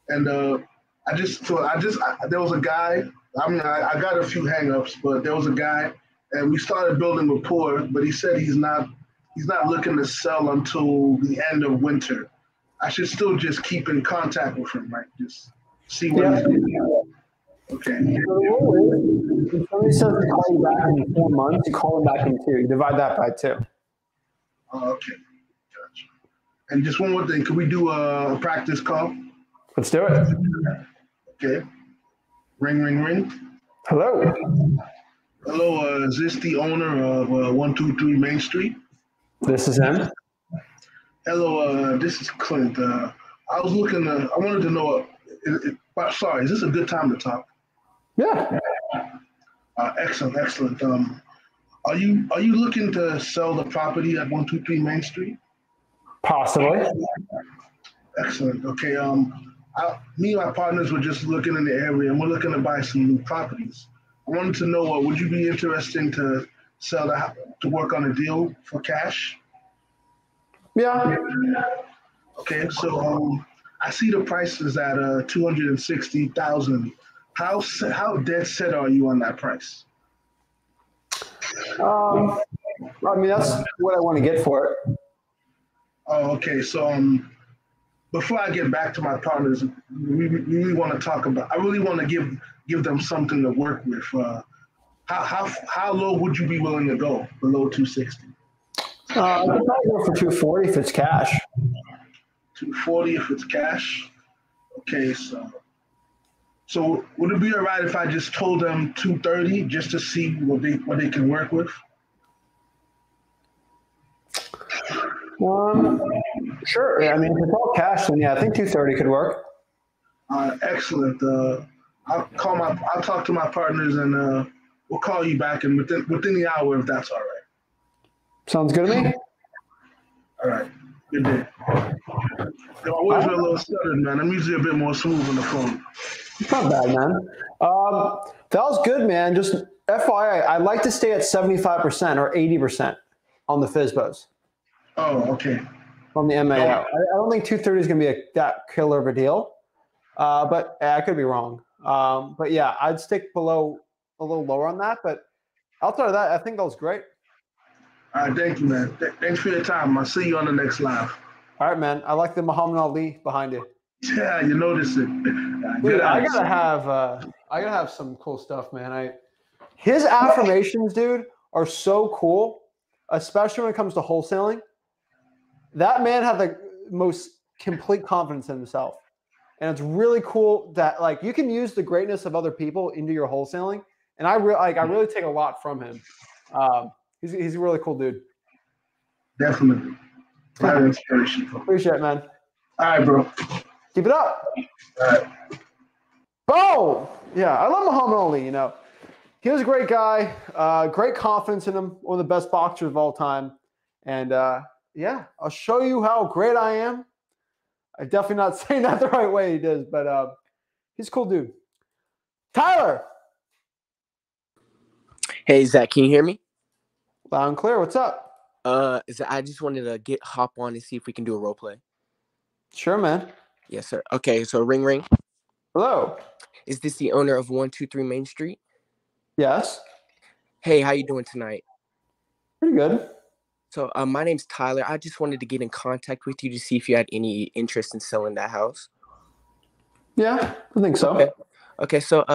and there was a guy. I mean, I got a few hangups, but there was a guy, and we started building rapport. But he said he's not looking to sell until the end of winter. I should still just keep in contact with him, right? Just see what he's doing. Okay. If somebody says to call you back in 4 months, you call them back in 2. You divide that by 2. Oh, okay. Gotcha. And just one more thing. Could we do a practice call? Let's do it. Okay. Ring, ring, ring. Hello. Hello. Is this the owner of 123 Main Street? This is him. Hello. This is Clint. I wanted to know, sorry, is this a good time to talk? Yeah. Excellent. Are you looking to sell the property at 123 Main Street? Possibly. Excellent. Okay. Me and my partners were just looking in the area, and we're looking to buy some new properties. I wanted to know, would you be interested to sell to work on a deal for cash? Yeah. Okay. So I see the prices at $260,000. How dead set are you on that price? I mean, that's what I want to get for it. Oh, okay. So before I get back to my partners, we really want to talk about. I really want to give them something to work with. How low would you be willing to go below 260? I could probably go for 240 if it's cash. 240 if it's cash. Okay, so would it be all right if I just told them 230 just to see what they can work with? Sure. Yeah, I mean, if it's all cash, then yeah, I think 230 could work. Excellent. I'll talk to my partners and we'll call you back and within the hour if that's all right. Sounds good to me. All right. Good day. Your words are a little stuttered, man. I'm usually a bit more smooth on the phone. It's not bad, man. That was good, man. Just FYI, I like to stay at 75% or 80% on the FSBOs. Oh, okay. On the MAO. I don't think 230 is going to be that killer of a deal, but I could be wrong. But yeah, I'd stick below a little lower on that. But outside of that, I think that was great. All right, thank you, man. Thanks for your time. I'll see you on the next live. All right, man. I like the Muhammad Ali behind you. Yeah, you notice it. Dude, I gotta have some cool stuff, man. His affirmations, dude, are so cool, especially when it comes to wholesaling. That man had the most complete confidence in himself. And it's really cool that like you can use the greatness of other people into your wholesaling. And I really take a lot from him. He's a really cool dude. Definitely. Very inspirational. Appreciate it, man. All right, bro. Keep it up. All right. Boom. Yeah, I love Muhammad Ali, you know. He was a great guy, great confidence in him, one of the best boxers of all time. And yeah, I'll show you how great I am. I'm definitely not saying that the right way he does, but he's a cool dude. Tyler. Hey, Zach, can you hear me? Loud and clear. What's up? I just wanted to hop on and see if we can do a role play. Sure, man. Yes, sir. Okay, so ring ring. Hello. Is this the owner of 123 Main Street? Yes. Hey, how you doing tonight? Pretty good. So my name's Tyler. I just wanted to get in contact with you to see if you had any interest in selling that house. Yeah, I think so. Okay, so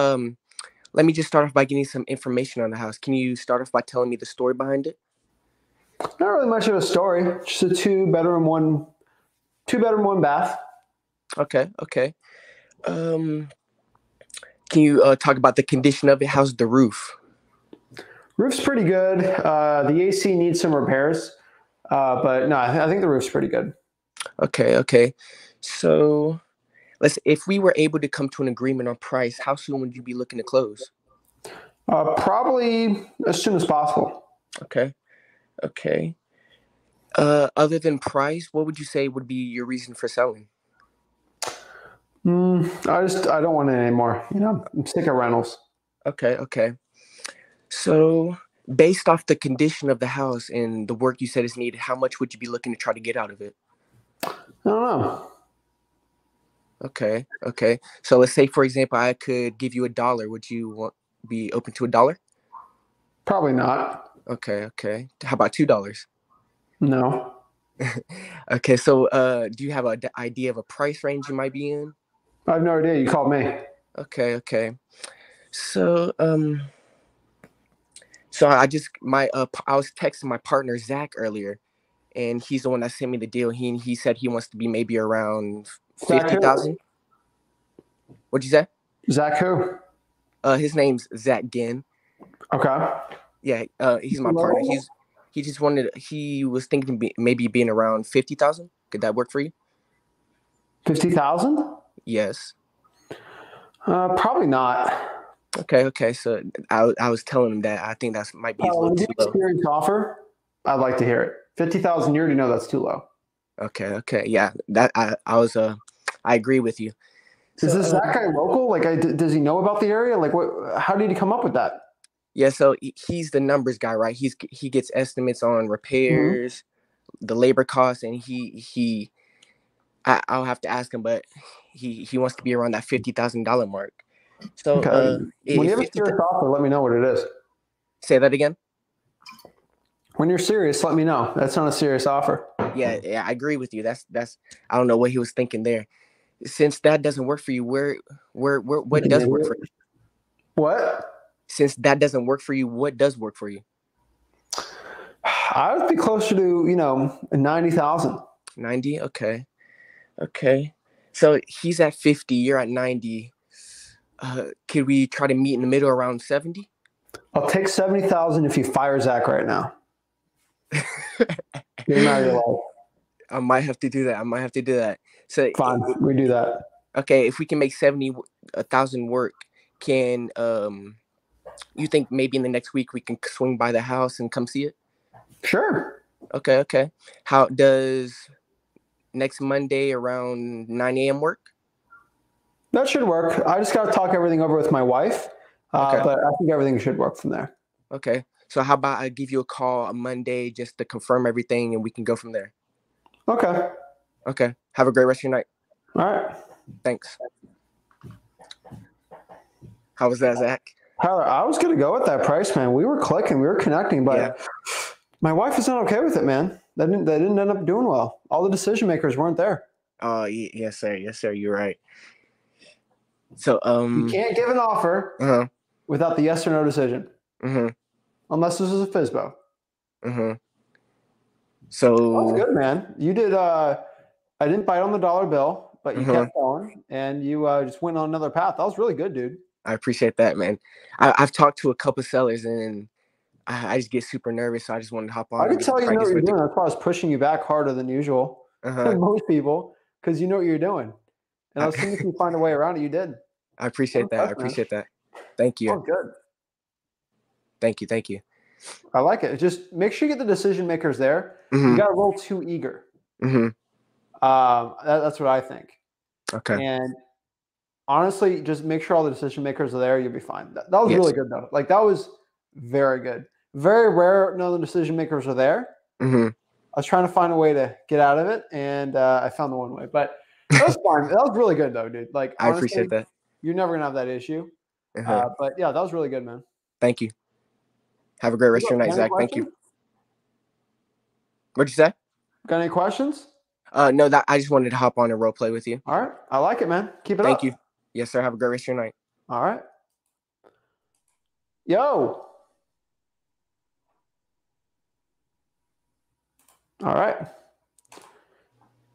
let me just start off by getting some information on the house. Can you start off by telling me the story behind it? Not really much of a story. Just a two bedroom, one bath. Okay. Can you talk about the condition of it? How's the roof? Roof's pretty good. The AC needs some repairs, but no, I think the roof's pretty good. Okay. So if we were able to come to an agreement on price, how soon would you be looking to close? Probably as soon as possible. Okay. Other than price, what would you say would be your reason for selling? I don't want it anymore. You know, I'm sick of rentals. Okay. So based off the condition of the house and the work you said is needed, how much would you be looking to try to get out of it? I don't know. Okay. So let's say, for example, I could give you $1. Would you be open to $1? Probably not. Okay. How about $2? No. Okay. So do you have an idea of a price range you might be in? I have no idea. You called me. Okay. So I was texting my partner Zach earlier, and he's the one that sent me the deal. He said he wants to be maybe around 50,000. What'd you say? Zach who? His name's Zach Ginn. Okay. Yeah, he's my partner. He was thinking maybe being around 50,000. Could that work for you? 50,000? Yes. Probably not. Okay. So I was telling him that I think that might be a little too low. Experience offer? I'd like to hear it. 50,000, you already know that's too low. Okay. Yeah, that I agree with you. Is this that guy local? Like, does he know about the area? Like, what? How did he come up with that? Yeah, so he's the numbers guy, right? He gets estimates on repairs, the labor costs, and I'll have to ask him, but he wants to be around that $50,000 mark. So when you have a serious offer, let me know what it is. Say that again. When you're serious, let me know. That's not a serious offer. Yeah, I agree with you. That's I don't know what he was thinking there. Since that doesn't work for you, what does work for you? What? Since that doesn't work for you, what does work for you? I would be closer to 90,000. 90. Okay. So he's at 50. You're at 90. Could we try to meet in the middle around 70? I'll take 70,000 if you fire Zach right now. Get him out of your life. I might have to do that. So fine, we do that. Okay, if we can make 70,000 work, can you think maybe in the next week we can swing by the house and come see it? Sure. Okay. How does next Monday around 9 a.m. work? That should work. I just got to talk everything over with my wife. Okay. But I think everything should work from there. Okay. So how about I give you a call on Monday just to confirm everything, and we can go from there. Okay. Okay. Have a great rest of your night. All right. Thanks. How was that, Zach? Tyler, I was going to go with that price, man. We were clicking, we were connecting, but my wife is not okay with it, man. They didn't end up doing well. All the decision makers weren't there. Oh, yes, sir. Yes, sir. You're right. So, you can't give an offer without the yes or no decision, unless this is a FSBO. So that's good, man. You did. I didn't bite on the dollar bill, but you kept going, and you just went on another path. That was really good, dude. I appreciate that, man. I've talked to a couple sellers, and I just get super nervous, so I just wanted to hop on. I can tell you know what you're doing. That's why I was pushing you back harder than usual, than most people, because you know what you're doing. And I was thinking if you find a way around it, you did. I appreciate that. I appreciate that. Thank you. Oh, good. Thank you. Thank you. I like it. Just make sure you get the decision makers there. You got to roll too eager. That's what I think. Okay. And honestly, just make sure all the decision makers are there. You'll be fine. That was really good, though. Like, that was very good. Very rare none of the decision makers are there. I was trying to find a way to get out of it, and I found the one way. But that was fine. That was really good, though, dude. Like, honestly, I appreciate that. You're never going to have that issue. But, yeah, that was really good, man. Thank you. Have a great rest of your night, Zach. Thank you. What'd you say? Got any questions? No, I just wanted to hop on and role play with you. All right. I like it, man. Keep it up. Thank you. Yes, sir. Have a great rest of your night. All right. Yo. All right.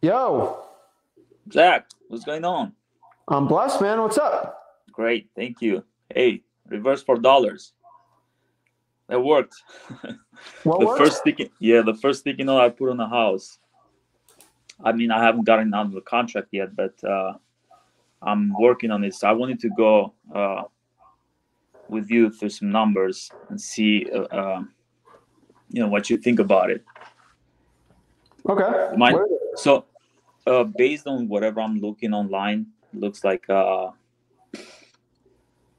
Yo. Zach, what's going on? I'm blessed, man. What's up? Great. Thank you. Hey, reverse $4. That worked. What first sticky note I put on the house. I mean, I haven't gotten out of the contract yet, but I'm working on it. So I wanted to go with you through some numbers and see, what you think about it. Okay. So based on whatever I'm looking online, it looks like in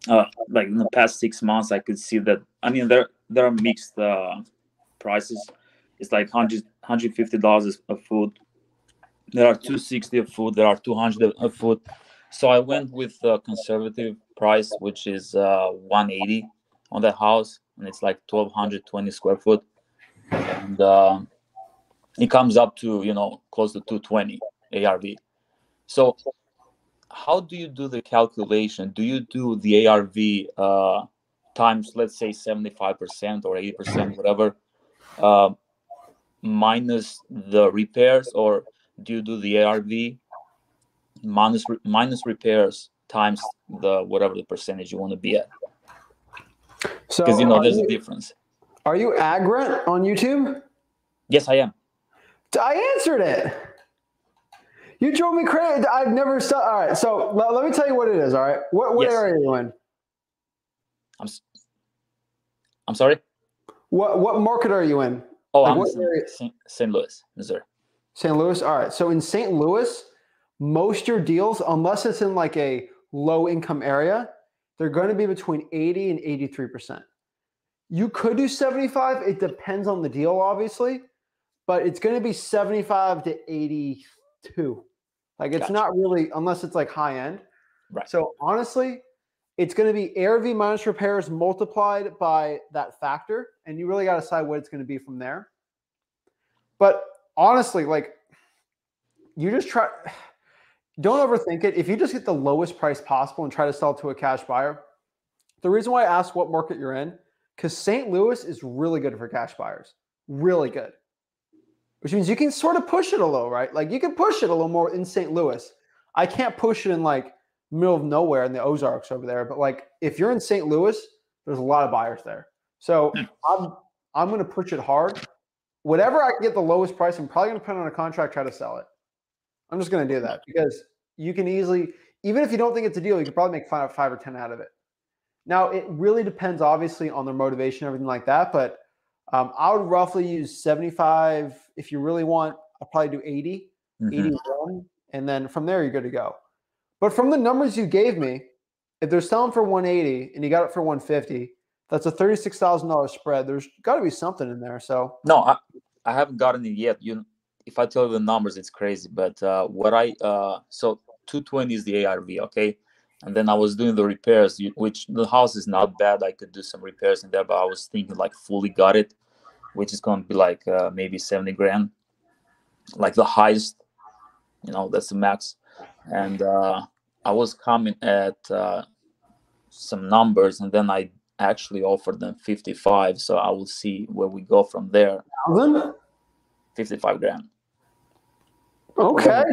the past 6 months, I could see that. I mean, there are mixed prices. It's like $150 a foot. There are $260 a foot. There are $200 a foot. So I went with a conservative price, which is $180 on the house, and it's like 1,220 square foot, and it comes up to close to 220 ARV. So how do you do the calculation? Do you do the ARV times, let's say, 75% or 80%, whatever, minus the repairs, or do you do the ARV minus repairs times the whatever the percentage you want to be at? So because there's a difference. Are you Agrant on YouTube? Yes, I am. I answered it. You drove me crazy. I've never saw. All right, so let me tell you what it is. All right, what area are you in? I'm sorry. What market are you in? Oh, like I'm in St. Louis, Missouri. St. Louis. All right. So in St. Louis, most your deals, unless it's in like a low income area, they're going to be between 80 and 83%. You could do 75. It depends on the deal, obviously, but it's going to be 75 to 82. Like, it's not really, unless it's like high end. Right. So honestly, it's going to be ARV minus repairs multiplied by that factor. And you really got to decide what it's going to be from there. But honestly, like, you just don't overthink it. If you just get the lowest price possible and try to sell to a cash buyer, the reason why I asked what market you're in, because St. Louis is really good for cash buyers. Really good. Which means you can sort of push it a little, right? Like, you can push it a little more in St. Louis. I can't push it in like middle of nowhere in the Ozarks over there. But like, if you're in St. Louis, there's a lot of buyers there. So I'm going to push it hard. Whatever I can get the lowest price, I'm probably going to put on a contract, try to sell it. I'm just going to do that because you can easily, even if you don't think it's a deal, you could probably make 5 or 10 out of it. Now, it really depends, obviously, on their motivation, everything like that. But I would roughly use 75. If you really want, I'll probably do 80, 81. And then from there, you're good to go. But from the numbers you gave me, if they're selling for 180 and you got it for 150, that's a $36,000 spread. There's got to be something in there. So No, I haven't gotten it yet. If I tell you the numbers, it's crazy. But so 220 is the ARV, okay? And then I was doing the repairs, which the house is not bad. I could do some repairs in there, but I was thinking like fully got it, which is going to be like maybe 70 grand, like the highest, that's the max. And I was coming at some numbers, and then I actually offered them 55. So I will see where we go from there. 55 grand. Okay.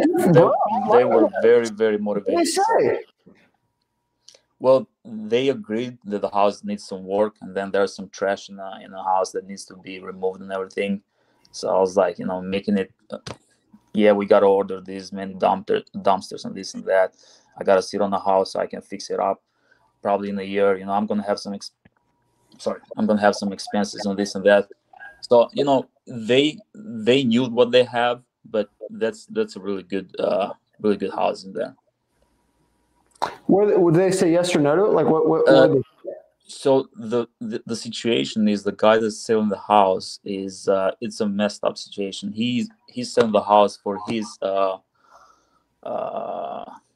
They were very, very motivated. What did they say? Well, they agreed that the house needs some work, and then there's some trash in the house that needs to be removed and everything. So I was like, making it. Yeah, we gotta order these many dumpsters and this and that. I gotta sit on the house so I can fix it up. Probably in a year, I'm gonna have some. I'm gonna have some expenses on this and that. So they knew what they have, but that's a really good house in there. Would they say yes or no to it? Like what so the situation is the guy that's selling the house is it's a messed up situation. He's selling the house for his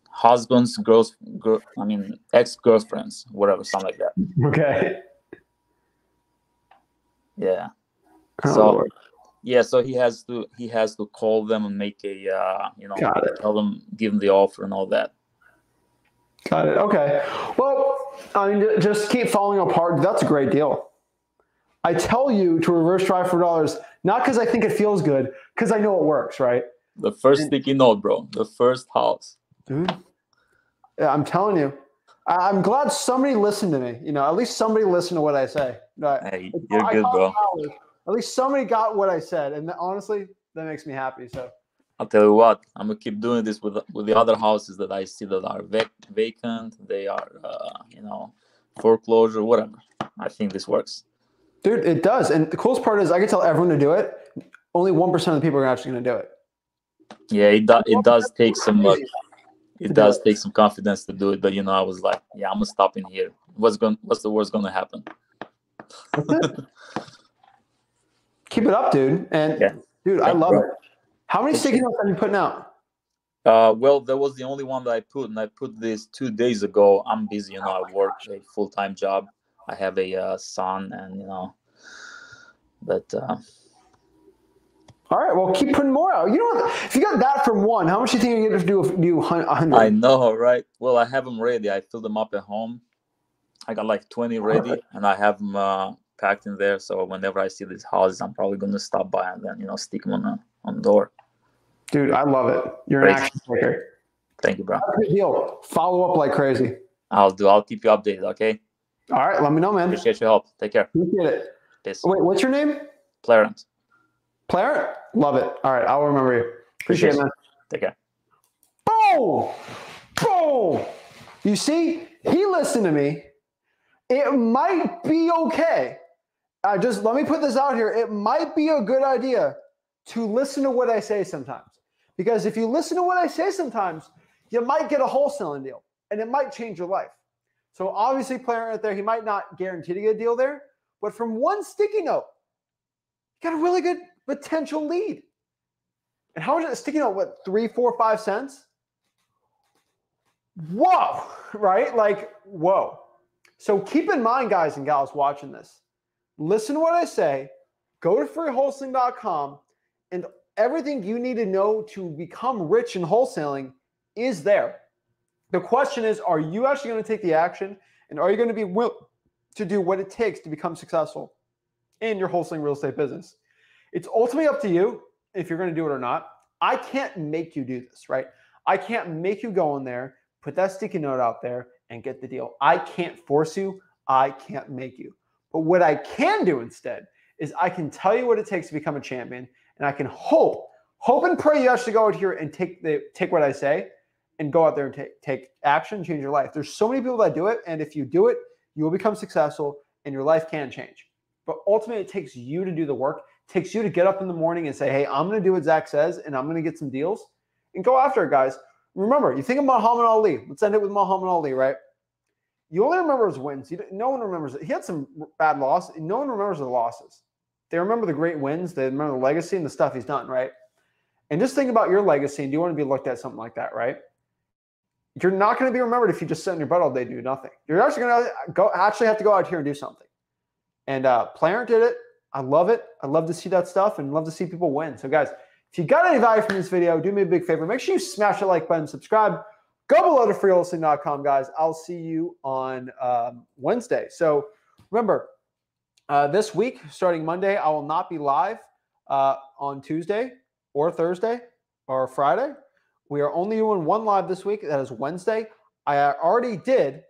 husband's ex-girlfriends, whatever, something like that. Okay. Yeah. Oh, so he has to call them and make a tell them, give them the offer and all that. Got it. Okay. Well, I mean, just keep falling apart. That's a great deal. I tell you to reverse drive for dollars, not because I think it feels good, because I know it works, right? The first sticky note, bro. The first house. Dude. Yeah, I'm telling you. I'm glad somebody listened to me. At least somebody listened to what I say. Hey, you're good, bro. At least somebody got what I said. And honestly, that makes me happy. So I'll tell you what, I'm gonna keep doing this with the other houses that I see that are vacant. They are, foreclosure, whatever. I think this works. Dude, it does. And the coolest part is I can tell everyone to do it. Only 1% of the people are actually going to do it. Yeah, it does take some. It does take some confidence to do it, but I was like, yeah, I'm gonna stop in here. What's the worst gonna happen? Keep it up, dude. And dude, I love it. How many sticky notes have you putting out? Well, that was the only one that I put, and I put this 2 days ago. I'm busy, I work a full-time job. I have a son, and but. All right, well, keep putting more out. You know what? If you got that from one, how much do you think you're going to do 100? I know, right? Well, I have them ready. I filled them up at home. I got like 20 ready, and I have them packed in there. So whenever I see these houses, I'm probably going to stop by and then, stick them on the door. Dude, I love it. You're an action taker. Thank you, bro. Good deal. Follow up like crazy. I'll keep you updated, okay? All right, let me know, man. Appreciate your help. Take care. Appreciate it. Peace. Wait, what's your name? Clarence. Clarence? Love it. All right, I'll remember you. Appreciate it, man. Take care. Boom! Boom! You see, he listened to me. It might be okay. Let me put this out here. It might be a good idea to listen to what I say sometimes. Because if you listen to what I say sometimes, you might get a wholesaling deal, and it might change your life. So obviously, player right there, he might not guarantee to get a deal there, but from one sticky note, you got a really good potential lead. And how much is a sticky note? What, 3, 4, 5 cents? Whoa, right? Like, whoa. So keep in mind, guys and gals watching this, listen to what I say, go to freewholesaling.com, and everything you need to know to become rich in wholesaling is there. The question is, are you actually going to take the action, and are you going to be willing to do what it takes to become successful in your wholesaling real estate business? It's ultimately up to you if you're going to do it or not. I can't make you do this, right? I can't make you go in there, put that sticky note out there, and get the deal. I can't force you. I can't make you. But what I can do instead is I can tell you what it takes to become a champion, and I can hope and pray you actually go out here and take what I say and go out there and take action, change your life. There's so many people that do it, and if you do it, you will become successful, and your life can change. But ultimately, it takes you to do the work. It takes you to get up in the morning and say, hey, I'm going to do what Zach says, and I'm going to get some deals, and go after it, guys. Remember, you think of Muhammad Ali. Let's end it with Muhammad Ali, right? You only remember his wins. No one remembers it. He had some bad losses. No one remembers the losses. They remember the great wins. They remember the legacy and the stuff he's done, right? And just think about your legacy, and do you want to be looked at something like that, right? You're not going to be remembered if you just sit on your butt all day and do nothing. You're actually going to actually have to go out here and do something. And Clarence did it. I love it. I love to see that stuff and love to see people win. So guys, if you got any value from this video, do me a big favor. Make sure you smash the like button, subscribe. Go below to freewholesaling.com, guys. I'll see you on Wednesday. So remember, this week, starting Monday, I will not be live on Tuesday or Thursday or Friday. We are only doing one live this week. That is Wednesday. I already did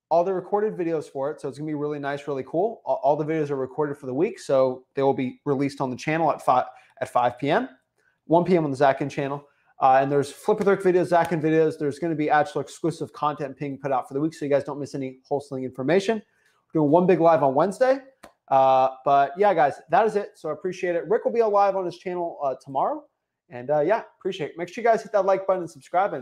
all the recorded videos for it, so it's going to be really nice, really cool. All the videos are recorded for the week, so they will be released on the channel at 5 p.m., 1 p.m. on the Zach Ginn channel. And there's Flip with Rick videos, Zach Ginn videos. There's going to be actual exclusive content being put out for the week, so you guys don't miss any wholesaling information. We're doing one big live on Wednesday. But yeah, guys, that is it. So I appreciate it. Rick will be live on his channel tomorrow. And yeah, appreciate it. Make sure you guys hit that like button and subscribe. And